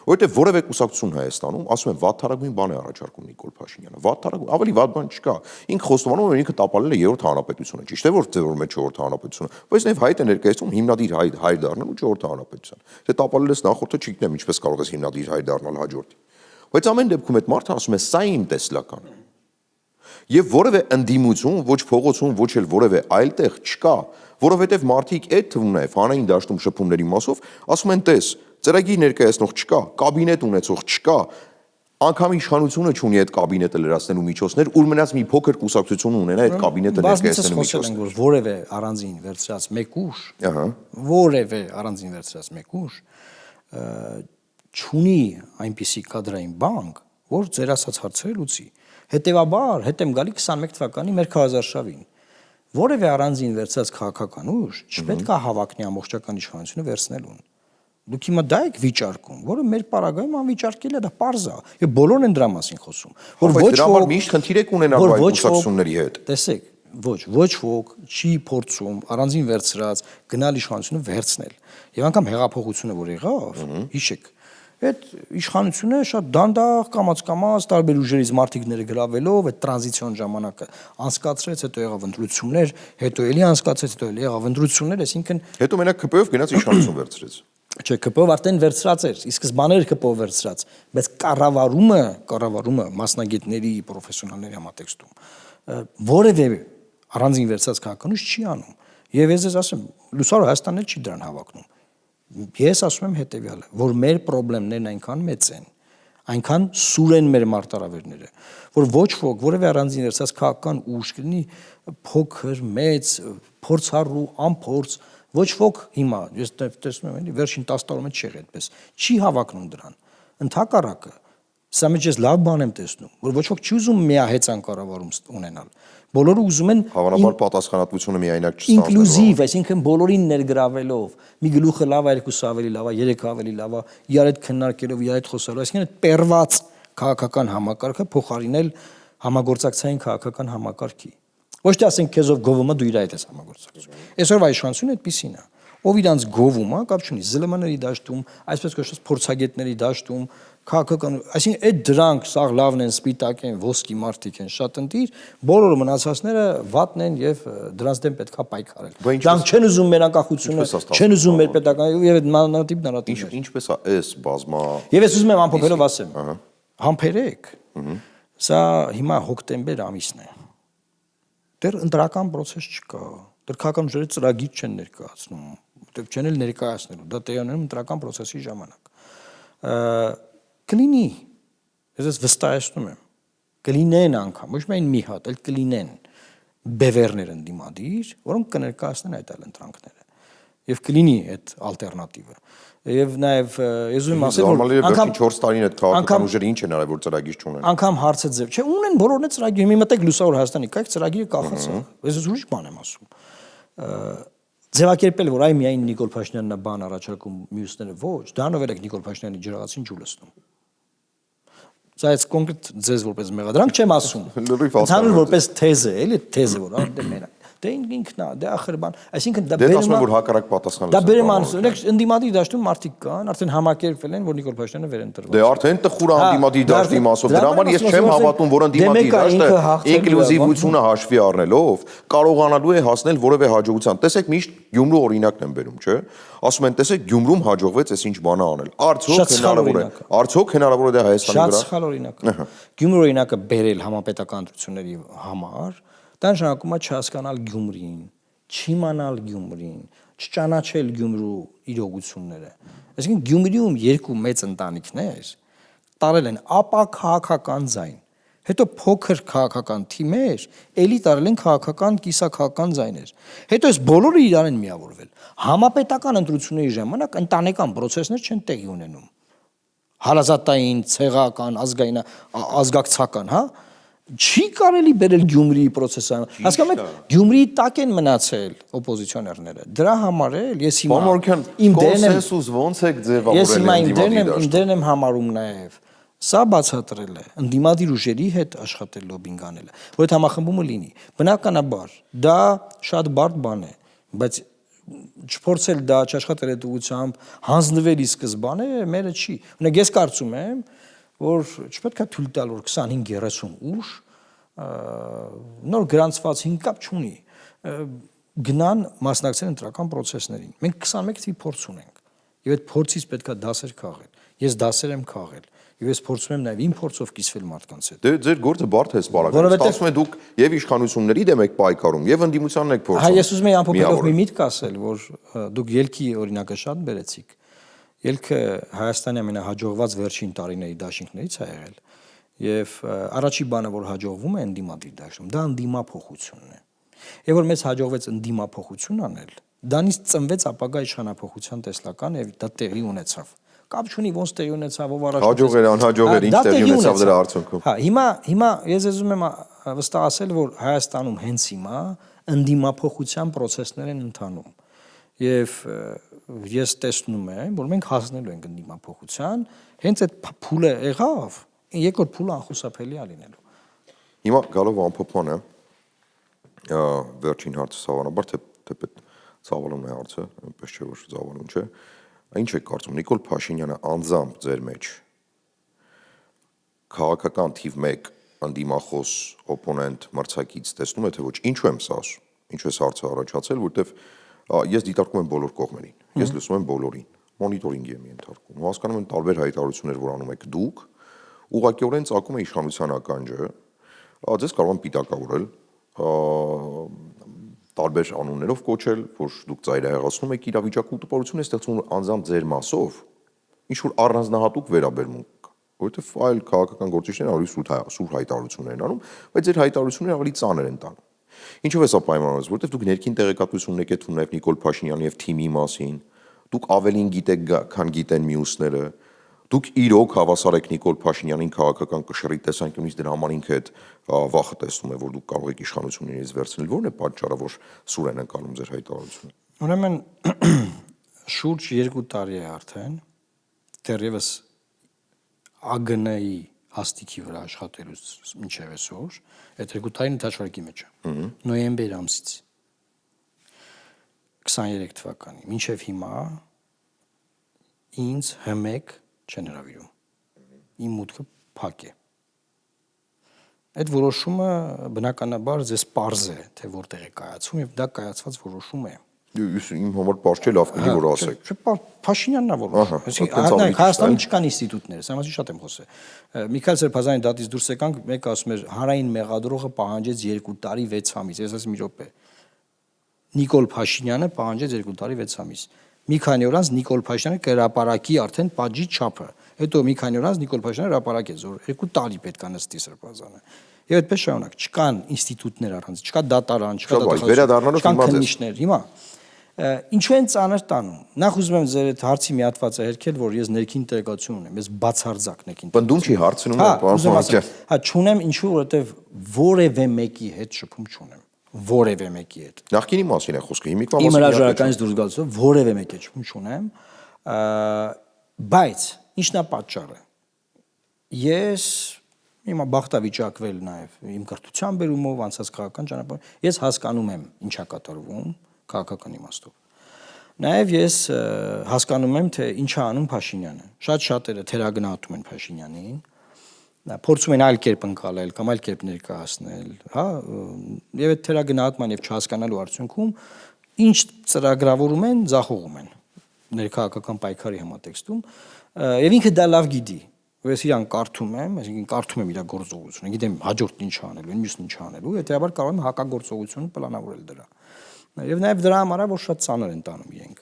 Որովհետև որևէ կուսակցություն Հայաստանում, ասում են, վատթարագույն բան է առաջարկում Նիկոլ Փաշինյանը։ Վատթարագույն, ավելի վատ բան չկա։ Ինքը խոստովանում է, որ ինքը տապալել է երրորդ հանրապետությունը։ Ճիշտ է, որ ձևորում է չորրորդ հանրապետությունը, բայց նաև հայտ է ներկայացնում հիմնադիր հայր դառնալու չորրորդ հանրապետության։ Թե տապալել ես նախորդը, չգիտեմ ինչպես կարող ես հիմնադիր հայր դառնալ հաջորդի։ Բայց ամեն դեպքում այդ մարդը ասում է, սա իմ տեսլականը։ Եվ որևէ ընդդիմություն, ոչ փողոցում, ոչ էլ որևէ այլ տեղ չկա, որովհետև մարդիկ այդ թվում նաև հանրային դաշտում շփումների մասով ասում են, տես, ծրագիր ներկայացնող չկա, կաբինետ ունեցող չկա, անգամ իշխանությունը չունի այդ կաբինետը լրացնելու միջոցներ, ուր մնաց մի փոքր կուսակցություն ունենա այդ կաբինետը ներկայացնելու միջոցներ։ Որևէ առանձին վերցրած մեկ ուժ, որևէ առանձին վերցրած մեկ ուժ չունի այնպիսի կադրային բանկ, որ ձեր ասած հարցերը լուծի։ Հետևաբար, հետ եմ գալի 21 թվականի մեր քարոզարշավին։ Որևէ առանձին վերցած քաղաքական ուժ չպետք է հավակնի ամբողջական իշխանությունը վերցնելուն։ Դուք հիմա դա եք վիճարկում, որը մեր պարագայում անվիճարկել է, դա պարզ է։ Եվ բոլորն են դրա մասին խոսում, որ ոչ ոք միշտ խնդիր եք ունենալ այդ կուսակցությունների հետ։ Տեսեք, ոչ ոք չի փորձում առանձին վերցրած գնալ իշխանությունը վերցնել։ Եվ անգամ հեղափոխությունը, որ եղավ, հիշեք, այդ իշխանությունը շատ դանդաղ կամաց տարբեր ուժերից մարտիկները գրավելով այդ տրանզիցիոն ժամանակը անցկացրեց, հետո եղավ ընտրություններ, հետո էլի անցկացրեց, հետո էլի եղավ ընտրություններ, այսինքն հետո մենակ ԿՊ-ով գնաց իշխանություն վերցրեց։ Չէ, ԿՊ-ով արդեն վերցրած էր, ի սկզբանե ԿՊ-ով վերցրած, բայց կառավարումը մասնագետների, պրոֆեսիոնալների համատեքստում որևէ առանձին վերցրած քաղաքական ուժ չի անում։ Եվ ես ասեմ, Լուսավոր Հայաստանն չի դրան հավակնում։ Ես ասում եմ հետևյալը, որ մեր խնդիրներն այնքան մեծ են, այնքան սուր են մեր մարտահրավերները, որ ոչ ոք որևէ առանձին վերցած քաղաքական ուժ կլինի փոքր, մեծ, փորձառու, անփորձ, ոչ ոք հիմա, ես տեսնում եմ, էլի վերջին 10 տարում չի եղել այդպես, չի հավակնում դրան։ Ընդհակառակը, սա մեջ ես լավ բան եմ տեսնում, որ ոչ ոք չի ուզում միահեծան կառավարում ունենալ։ Բոլորը ուզում են հավանաբար պատասխանատվությունը միայնակ չստանալ։ Ինկլյուզիվ, այսինքն բոլորին ներգրավելով, մի գլուխը լավ է, երկուսը ավելի լավ է, երեքը ավելի լավ է, իրար հետ քննարկելով, իրար հետ խոսալով, այսինքն այդ պերված քաղաքական համակարգը փոխարինել համագործակցային քաղաքական համակարգի։ Ոչ թե ասենք քեզով գովում է դու իր հետ ես համագործակցում։ Այսօրվա իշխանությունը այդպեսին է։ Ով իրանց գովում է, կապ չունի ԶԼՄ-ների դաշտում, այսպես կոչված փորձագետների դաշտում, քաղաքական, այսինքն այդ դրանք սաղ լավն են, սպիտակ են, ոսկի մարդիկ են, շատ ընտիր, բոլորը մնացածները վատն են եւ դրանց դեմ պետքա պայքարել։ Դրանք չեն ուզում մեր անկախությունը, չեն ուզում մեր պետական եւ այդ մանրատիպ նարատիվը։ Ինչպես է այս բազմա։ Եվ ես ուզում եմ ամփոփելով ասեմ։ Համբերեք։ Սա հիմա հոկտեմբեր ամիսն է։ Դեռ ընտրական process չկա։ Դեռ քաղաքական ուժերը ծրագիր չեն ներկայացնում, որտեղ չեն էլ ներկայացնելու։ Դա տեղի ընտրական process-ի ժամանակ։ Կլինի, ես վստահեցնում եմ, կլինեն անգամ, ոչ միայն մի հատ, այլ կլինեն բևերներ ընդդիմադիր, որոնք կներկայացնեն այդ այլ ընտրանքները, եւ կլինի այդ ալտերնատիվը, եւ նաեւ ես ուզում եմ ասել, որ անգամ 4 տարին այդ քաղաքական ուժերը ինչ են արել, որ ծրագիր չունեն։ Անգամ հարցը ձև, չէ, ունեն բոլորն է ծրագիր, մի մտեք լուսավոր Հայաստանի կայք ծրագիրը կախացա, ես ուրիշ բան եմ ասում։ Ձևակերպել, որ այ միայն Նիկոլ Փաշինյանն է բան առաջարկում, մյուսները ոչ, դա նվեր եք Նիկոլ Փաշինյանի ջրաղացին ջուր լցնում։ Սա այս կոնկրետ ձեզ որպես մեղադրանք չեմ ասում։ Ընդհանուր որպես թեզ է, էլի թեզ է, որ դե մենակ։ Դե ինքն է, դե ախր բան, այսինքն դա բերում է, որ հակառակ պատասխան դա բերում է, ընդդիմադի դաշտում մարդիկ կան, արդեն համակերպվել են, որ Նիկոլ Փաշինյանը վեր են տրվել։ Դե արդեն տխուր ընդդիմադի դաշտի մասով, դրա համար ես չեմ հավատում, որ ընդդիմադի դաշտը ինկլյուզիվությունը հաշվի առնելով կարողանալու է հասնել որևէ հաջողության։ Տեսեք, միշտ Գյումրու օրինակն են բերում, չէ՞։ Ասում են, տեսեք, Գյումրում հաջողվեց այս ինչ բանը անել։ Արդյոք հնարավոր է դա Հայաստանի վրա։ Շատ սխալ օրինակ է։ Գյումրու օրինակը բերել համապետական ընտրությունների համար, դա նշանակում է չհասկանալ Գյումրին, չիմանալ Գյումրին, չճանաչել Գյումրու իրողությունները։ Այսինքն Գյումրիում երկու մեծ ընտանիքներ տարել են ապա քաղաքական ձայն, հետո փոքր քաղաքական թիմեր, ելի տարել են քաղաքական կիսաքաղաքական ձայներ։ Հետո այս բոլորը իրար են միավորվել։ Համապետական ընտրությունների ժամանակ ընտանեկան process-ներ չեն տեղի ունենում։ Հարազատային, ցեղական, ազգակցական, հա։ Չի կարելի բերել Գյումրիի process-ը։ Հասկանում եք, Գյումրիի տակ են մնացել օպոզիցիոներները։ Դրա համար էլ ես հիմա իմ կոնսենսուս ոնց եք ձևավորել։ Ես հիմա իմ դերն եմ համարում նաև։ Սա բացատրել է ընդդիմադիր ուժերի հետ աշխատել լոբինգ անելը, որ այդ համախմբումը լինի։ Բնականաբար, դա շատ բարդ բան է, բայց չփորձել դա չաշխատել այդ ուղղությամբ, հանձնվել ի սկզբանե մերը չի։ Ունեք ես կարծում եմ, որ չպետք է թույլ տալ, որ 25-30 ուժ նոր գրանցված հինկապ չունի, գնան մասնակցել ընտրական process-ներին։ Մենք 21 թվի փորձ ունենք, եւ այդ փորձից պետք է դասեր քաղել։ Ես դասեր եմ քաղել։ Եվ ես փորձում եմ նաև իմ փորձով կիսվել մարդկանց հետ։ Դե ձեր գործը բարդ է սպառակալ։ Ասում եք դուք եւ իշխանությունների դեմ եք պայքարում, եւ ընդդիմությանն եք փորձում։ Հա, ես ուզում եմ ամփոփելով մի միտք ասել, որ դուք ելքի օրինակը շատ բերեցիք։ Ելքը Հայաստանի ամենահաջողված վերջին տարիների դաշինքներից է եղել։ Եվ առաջի բանը, որ հաջողվում է ընդդիմադիր դաշտում, դա ընդդիմափոխությունն է։ Եվ որ մեզ հաջողվեց ընդդիմափոխություն անել, դրանից ծնվեց ապագա իշխանափոխության տեսլական եւ դա տեղի ունեցավ։ Կապ չունի ոնց տեղի ունեցավ, ով առաջ հաջող էր, անհաջող էր, ինչ տեղի ունեցավ դրա արդյունքում։ Հա, հիմա ես ուզում եմ վստահ ասել, որ Հայաստանում հենց հիմա ընդդիմափոխության process-ներ են ընթանում։ Եվ ես տեսնում եմ, որ մենք հասնելու ենք ընդդիմափոխության, հենց այդ փուլը եղավ, երկրորդ փուլը անխուսափելի է լինելու։ Հիմա գալով ամփոփմանը, վերջին հարցը սովորաբար թեպետ ցավալուն է հարցը, այնպես չէ որ ցավալուն չէ։ Ինչ եք կարծում, Նիկոլ Փաշինյանը անձամբ ձեր մեջ քաղաքական թիվ 1 ընդդիմախոս օպոնենտ մրցակից տեսնում է թե ոչ, ինչու եմ սա ասում, ինչու է հարցը առաջացել, որտեվ ես դիտարկում եմ բոլոր կողմերին, ես լսում եմ բոլորին, մոնիտորինգի եմ ենթարկում, հասկանում եմ տարբեր հայտարարություններ, որ անում եք դուք, ուղղակիորեն ծագում է իշխանության ականջը, ձեզ կարող են պիտակավորել, տարբեր անուններով կոչել, որ դուք ծայրահեղացնում եք իրավիճակը ու տպավորություն է ստեղծում անձամբ ձեր մասով, ինչ-որ առանձնահատուկ վերաբերմունք, որովհետև այլ քաղաքական գործիչներն ավելի սուր հայտարարություններ են անում, բայց ձեր հայտարարությունները ավելի ծանր են տանում։ Ինչով է սա պայմանավորված, որովհետև դուք ներքին տեղեկատվություն եք ունենում նաև Նիկոլ Փաշինյանի եւ թիմի մասին, դուք ավելին գիտեք, քան գիտեն մյուսները, դուք իրոք հավասար եք Նիկոլ Փաշինյանին քաղաքական կշռի տեսանկյունից դրա համար ինքը այդ վախը տեսնում է, որ դուք կարող եք իշխանություններից վերցնել, որն է պատճառը, որ սուր են անցնում ձեր հայտարարությունը։ Ուրեմն շուրջ 2 տարի է արդեն դեռևս ԱԳՆ-ի հաստիքի վրա աշխատելուց մինչև այսօր, այդ 2 տարին հաշվարկի մեջ է։ Նոյեմբեր ամսից 23 թվականի մինչև հիմա ինձ H1 չեն հրավիրում։ իմ մուտքը փակ է։ Այդ որոշումը բնականաբար ձեզ պարզ է, թե որտեղ է կայացում եւ դա կայացված որոշում է։ Իմ համար պարզ չէ, լավ կլինի որ ասեք։ Փաշինյանն է որոշում։ Այսինքն Հայաստանում չկան ինստիտուտներ, սա մասին շատ եմ խոսել։ Միքայել Սերբազյանի դատից դուրս եկանք, մեկը ասում էր հանրային մեղադրողը պահանջեց 2 տարի 6 ամիս, ես ասեմ մի րոպե։ Նիկոլ Փաշինյանը պահանջեց 2 տարի 6 ամիս։ Մի քանի օր անց Նիկոլ Փաշինյանը կհրապարակի արդեն պատժի չափը։ Հետո մի քանի օր անց Նիկոլ Փաշինյանը հրապարակեց, որ 2 տարի պետք է նստի Սերբազյանը։ Եվ այդպես շարունակ, չկան ինստիտուտներ առանց, չկա դատարան, չկա դատախազություն։ Հիմա ինչու են ծանր տանում։ Նախ ուզում եմ ձեր այդ հարցի մի հատվածը հերքել, որ ես ներքին տեղեկատվություն ունեմ, ես բացարձակ ներքին։ Պնդում չի հարցնում եմ, պարոն Մակյան։ Հա, չունեմ, ինչու, որովհետև որևէ մեկի հետ շփում չունեմ։ Որևէ մեկի հետ։ Նախկինի մասին է խոսքը, հիմիկվա մասին։ Իմ հրաժարականից դուրս գալուց որևէ մեկի հետ շփում չունեմ, բայց ի՞նչն է պատճառը։ Ես հիմա բախտավիճակվել նաև իմ կրթության բերումով անցած քաղաքական ճանապարհով, ես հասկանում եմ ինչա կատարվում քաղաքական իմաստով։ Նաև ես հասկանում եմ, թե ինչ է անում Փաշինյանը։ Շատ շատերը թերագնահատում են Փաշինյանին, փորձում են այլ կերպ ընկալել կամ այլ կերպ ներկայացնել, հա, եւ այդ թերագնահատման եւ չհասկանալու արդյունքում ինչ ծրագրավորում են, ձախողում են ներքաղաքական պայքարի համատեքստում, եւ ինքը դա լավ գիտի։ Ես իրան կարդում եմ, այսինքն կարդում եմ իր գործողությունը, գիտեմ հաջորդ ինչ անելու, մյուսն ինչ անելու, հետեւաբար կարող եմ հակագործողություն պլանավորել դրա։ Եվ նաև դրա համար որ շատ ծանր են տանում իրենք։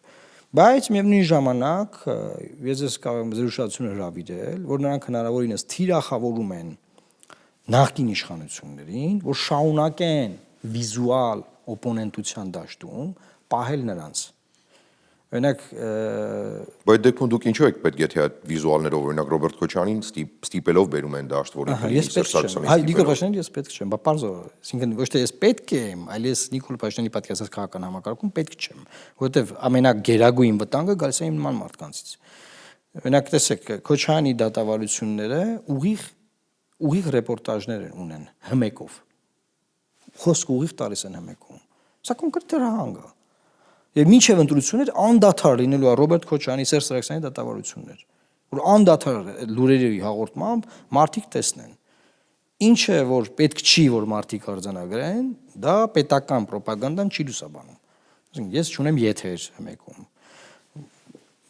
Բայց միևնույն ժամանակ ես կարող եմ ձեր ուշադրությունը հրավիրել, որ նրանք հնարավորինս թիրախավորում են նախկին իշխանություններին, որ շարունակեն վիզուալ օպոնենտության դաշտում պահել նրանց։ Օրինակ, բայց դեպքում դուք ինչու եք պետք եթե այդ վիզուալներով օրինակ Ռոբերտ Քոչարյանին ստիպելով բերում են դաշտ, որին Նիկոլ Փաշինյանին ես պետք չեմ, բա պարզ է, այսինքն ոչ թե ես պետք եմ, այլ ես Նիկոլ Փաշինյանի պատկերացած քաղաքական համակարգում պետք չեմ, որովհետև ամենագերագույն վտանգը գալիս է իմ նման մարդկանցից։ Օրինակ, տեսեք, Քոչարյանի դատավարությունները ուղիղ ռեպորտաժներ ունեն հմեկով։ Խոսք ուղիղ տալիս են հմեկում։ Սա կոնկրետ հրահանգ է։ Եվ մինչև ընտրություններ անդադար լինելու է Ռոբերտ Քոչարյանի, Սերժ Սարգսյանի դատավարություններ, որ անդադար լուրերի հաղորդմամբ մարդիկ տեսնեն։ Ինչը որ պետք չի որ մարդիկ արձանագրեն, դա պետական ռոպագանդան չի լուսաբանում։ Այսինքն ես չունեմ եթեր հմեկում։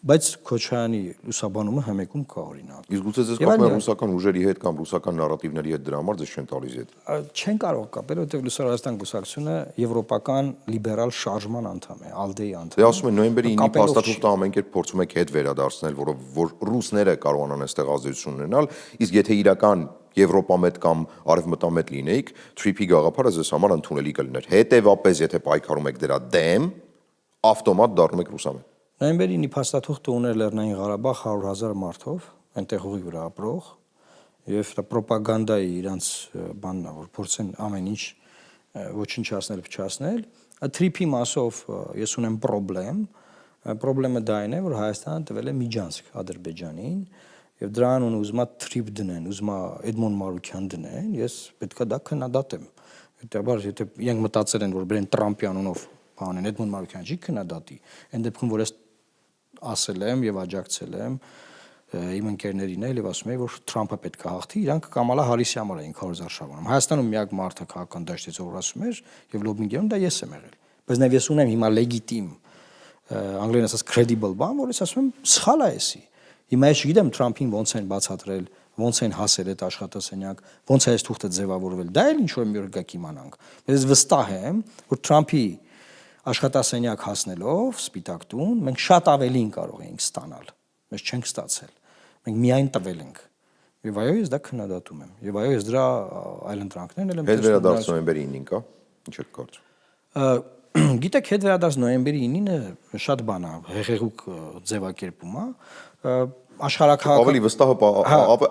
Բայց Քոչարյանի լուսաբանումը հմեկում կա օրինակ։ Իսկ գուցե ձեզ կապում են ռուսական ուժերի հետ կամ ռուսական նարատիվների հետ դրա համար ձեզ չեն տալիս հետ։ Չեն կարող կապել, որովհետև Լուսարարստան կուսակցությունը եվրոպական լիբերալ շարժման անդամ է, ԱԼԴ-ի անդամ։ Դե ասում են նոյեմբերի 9-ի փաստաթուղթը ամեն կերպ փորձում եք հետ վերադարձնել, որ ռուսները կարողանան այստեղ ազդեցություն ունենալ, իսկ եթե իրական եվրոպամետ կամ արևմտամետ լինեիք, TRIP-ի գաղափարը ձեզ համար ընդունելի կլիներ։ Հետևապես, եթե պայքարում եք դրա դեմ, ավտոմատ դառնում եք ռուսամետ։ Նոյեմբերի 9-ի փաստաթուղթը ուներ Լեռնային Ղարաբաղ 100,000 մարդով, այնտեղ ուղի վրա ապրող, եւ դա ռոպագանդայի իրանց բանն է, որ փորձեն ամեն ինչ ոչնչացնել, փչացնել։ TRIP-ի մասով ես ունեմ պրոբլեմը դա է, որ Հայաստանը տվել է Միջանցք Ադրբեջանին եւ դրան ուզում է TRIP դնեն, ուզում է Էդմոն Մարուքյան դնեն, ես պետքա դա քննադատեմ։ Հետեւաբար եթե իրենք մտածել են, որ բերեն Տրամպի անունով բանեն, Էդմոն Մարուքյանը չի քննադատի, այն դեպքում որ ես ասել եմ եւ աջակցել եմ իմ ընկերներին էլ եւ ասում եմ որ Թրամփը պետք է հաղթի, իրանք Կամալա Հարիսի համար էին քարոզ արշավանում։ Հայաստանում միակ մարդը քաղաքական դաշտից որ ասում էր եւ լոբինգերում դա ես եմ եղել։ Բայց նաեւ ես ունեմ հիմա լեգիտիմ անգլերեն ասած credible բան, որ ես ասում եմ սխալ է էսի։ Հիմա ես չգիտեմ Թրամփին ոնց են բացատրել, ոնց են հասել այդ աշխատասենյակ, ոնց է այս թուղթը ձևավորվել։ Դա էլ ինչ որ մի օր գա կիմանանք։ Ես վստահ եմ, որ Թրամփի աշխատասենյակ հասնելով Սպիտակ տուն մենք շատ ավելին կարող էինք ստանալ։ Մենք չենք ստացել։ Մենք միայն տվել ենք։ Եվ այո, ես դա քննադատում եմ։ Եվ այո, ես դրա այլընտրանքներն եմ Հետ վերադարձ նոյեմբերի 9-ին կա։ Ինչ եք կարծում։ Գիտեք, հետ վերադարձ նոյեմբերի 9-ը շատ բան է, հեղեղուկ ձևակերպում է։ Աշխարհակահաղ ավելի վստահ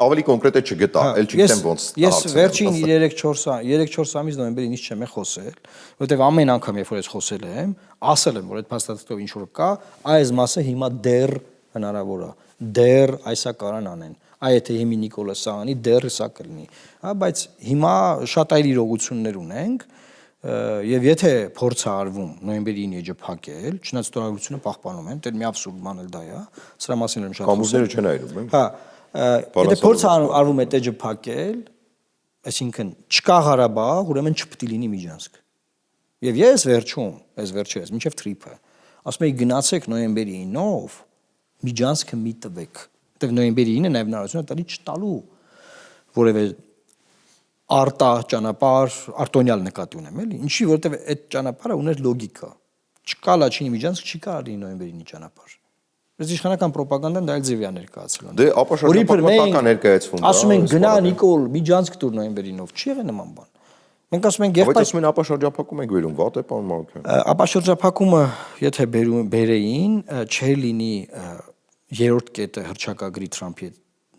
ավելի կոնկրետ է չգտա, ել չգիտեմ ոնց։ Ես վերջին 3-4 ամիս նոյեմբերի 9-ից չեմ խոսել, որովհետև ամեն անգամ երբ որ ես խոսել եմ, ասել եմ, որ այդ փաստաթղթով ինչ որ կա, այս մասը հիմա դեռ հնարավոր է, դեռ այսա կարան անեն։ Այ եթե հիմի Նիկոլը սա անի, դեռ սա կլինի։ Հա, բայց հիմա շատ այլ իրողություններ ունենք, եւ եթե փորձ է արվում նոյեմբերի 9-ի էջը փակել, չնայած ստորագրությունը պահպանում են, դեռ մի աբսուրդ բան էլ դա է, սրա մասին եմ շատ կամուզները չեն այրում, հա, եթե փորձ արվում է տեջը փակել, այսինքն չկա Ղարաբաղ, ուրեմն չպետք է լինի Միջանցք։ Եվ ես վերջում, այս վերջերս, մինչև թրիփը, ասում եի գնացեք նոյեմբերի 9-ով Միջանցքը մի տվեք։ Որտեվ նոյեմբերի 9-ը նաև հնարավորություն է տալի չտալու որևէ արտա ճանապարհ, արտոնյալ նկատի ունեմ, էլի։ Ինչի, որովհետև այդ ճանապարհը ուներ լոգիկա։ Չկա Լաչինի Միջանցք, չի կարող լինի նոյեմբերի 9-ի ճանապարհ։ Այս իշխանական պրոպագանդան դա էլ ձևի է ներկայացել։ Դե ապա շրջափակման տակ է ներկայացվում։ Ասում են գնա Նիկոլ Միջանցք տուր նոյեմբերի 9-ով, չի եղել նման բան։ Մենք ասում ենք եղբայր ասում են ապա շրջափակում եք վերում, վատ է պարոն Մանուկյան։ Ապա շրջափակումը եթե բերեին, չէր լինի երրորդ կետը հռչակագրի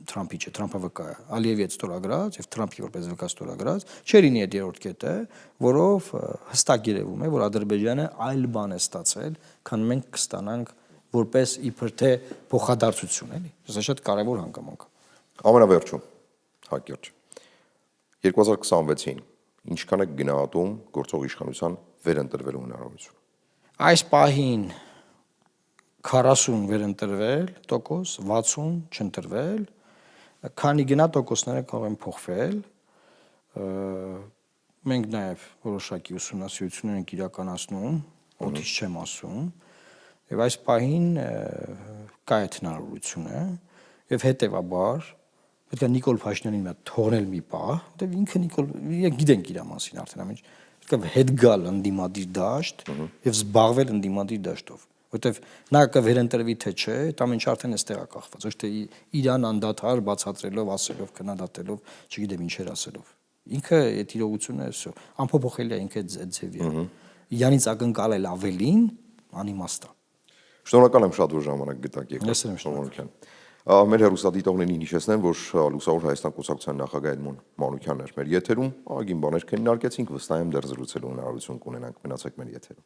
Թրամփի չէ, Թրամփը վկա է, Ալիևի հետ ստորագրած եւ Թրամփի որպես վկա ստորագրած, չէր լինի այդ երրորդ կետը, որով հստակ երևում է, որ Ադրբեջանը այլ բան է ստացել, քան մենք կստանանք որպես իբր թե փոխադարձություն, էլի։ Դա շատ կարևոր հանգամանք։ Ամենավերջում, հակիրճ 2026-ին ինչքան է գնահատում գործող իշխանության վերընտրվելու հնարավորությունը։ Այս պահին 40 վերընտրվել տոկոս, 60 չընտրվել, քանի գնա տոկոսները կարող են փոխվել։ Մենք նաև որոշակի ուսումնասիրություններ ենք իրականացնում, օդից չեմ ասում, եւ այս պահին կա այդ հնարավորությունը եւ հետեւաբար պետք է Նիկոլ Փաշինյանին մի հատ թողնել մի պահ, որտեւ ինքը Նիկոլ գիտենք իր մասին արդեն ամեն ինչ, պետք է հետ գալ ընդդիմադիր դաշտ եւ զբաղվել ընդդիմադիր դաշտով, որտեւ նա կվերընտրվի թե չէ, այդ ամեն ինչ արդեն էստեղ է կախված, ոչ թե իրան անդադար բացատրելով, ասելով, քննադատելով, չգիտեմ ինչեր ասելով։ Ինքը այդ իրողությունը էսո անփոփոխելի է, ինքը այդ ձևի է։ Իրանից ակնկալել ավելին անիմաստ է։ Շնորհակալ եմ շատ, որ ժամանակ գտաք եկեք Մանուկյան։ Մեր հեռուստադիտողներին հիշեցնեմ, որ Լուսավոր Հայաստան կուսակցության նախագահ Էդմոն Մանուկյանն էր մեր եթերում, ագին բաներ քննարկեցինք, վստահ եմ դեռ զրուցելու հնարավորություն կունենանք, մնացեք մեր եթերում։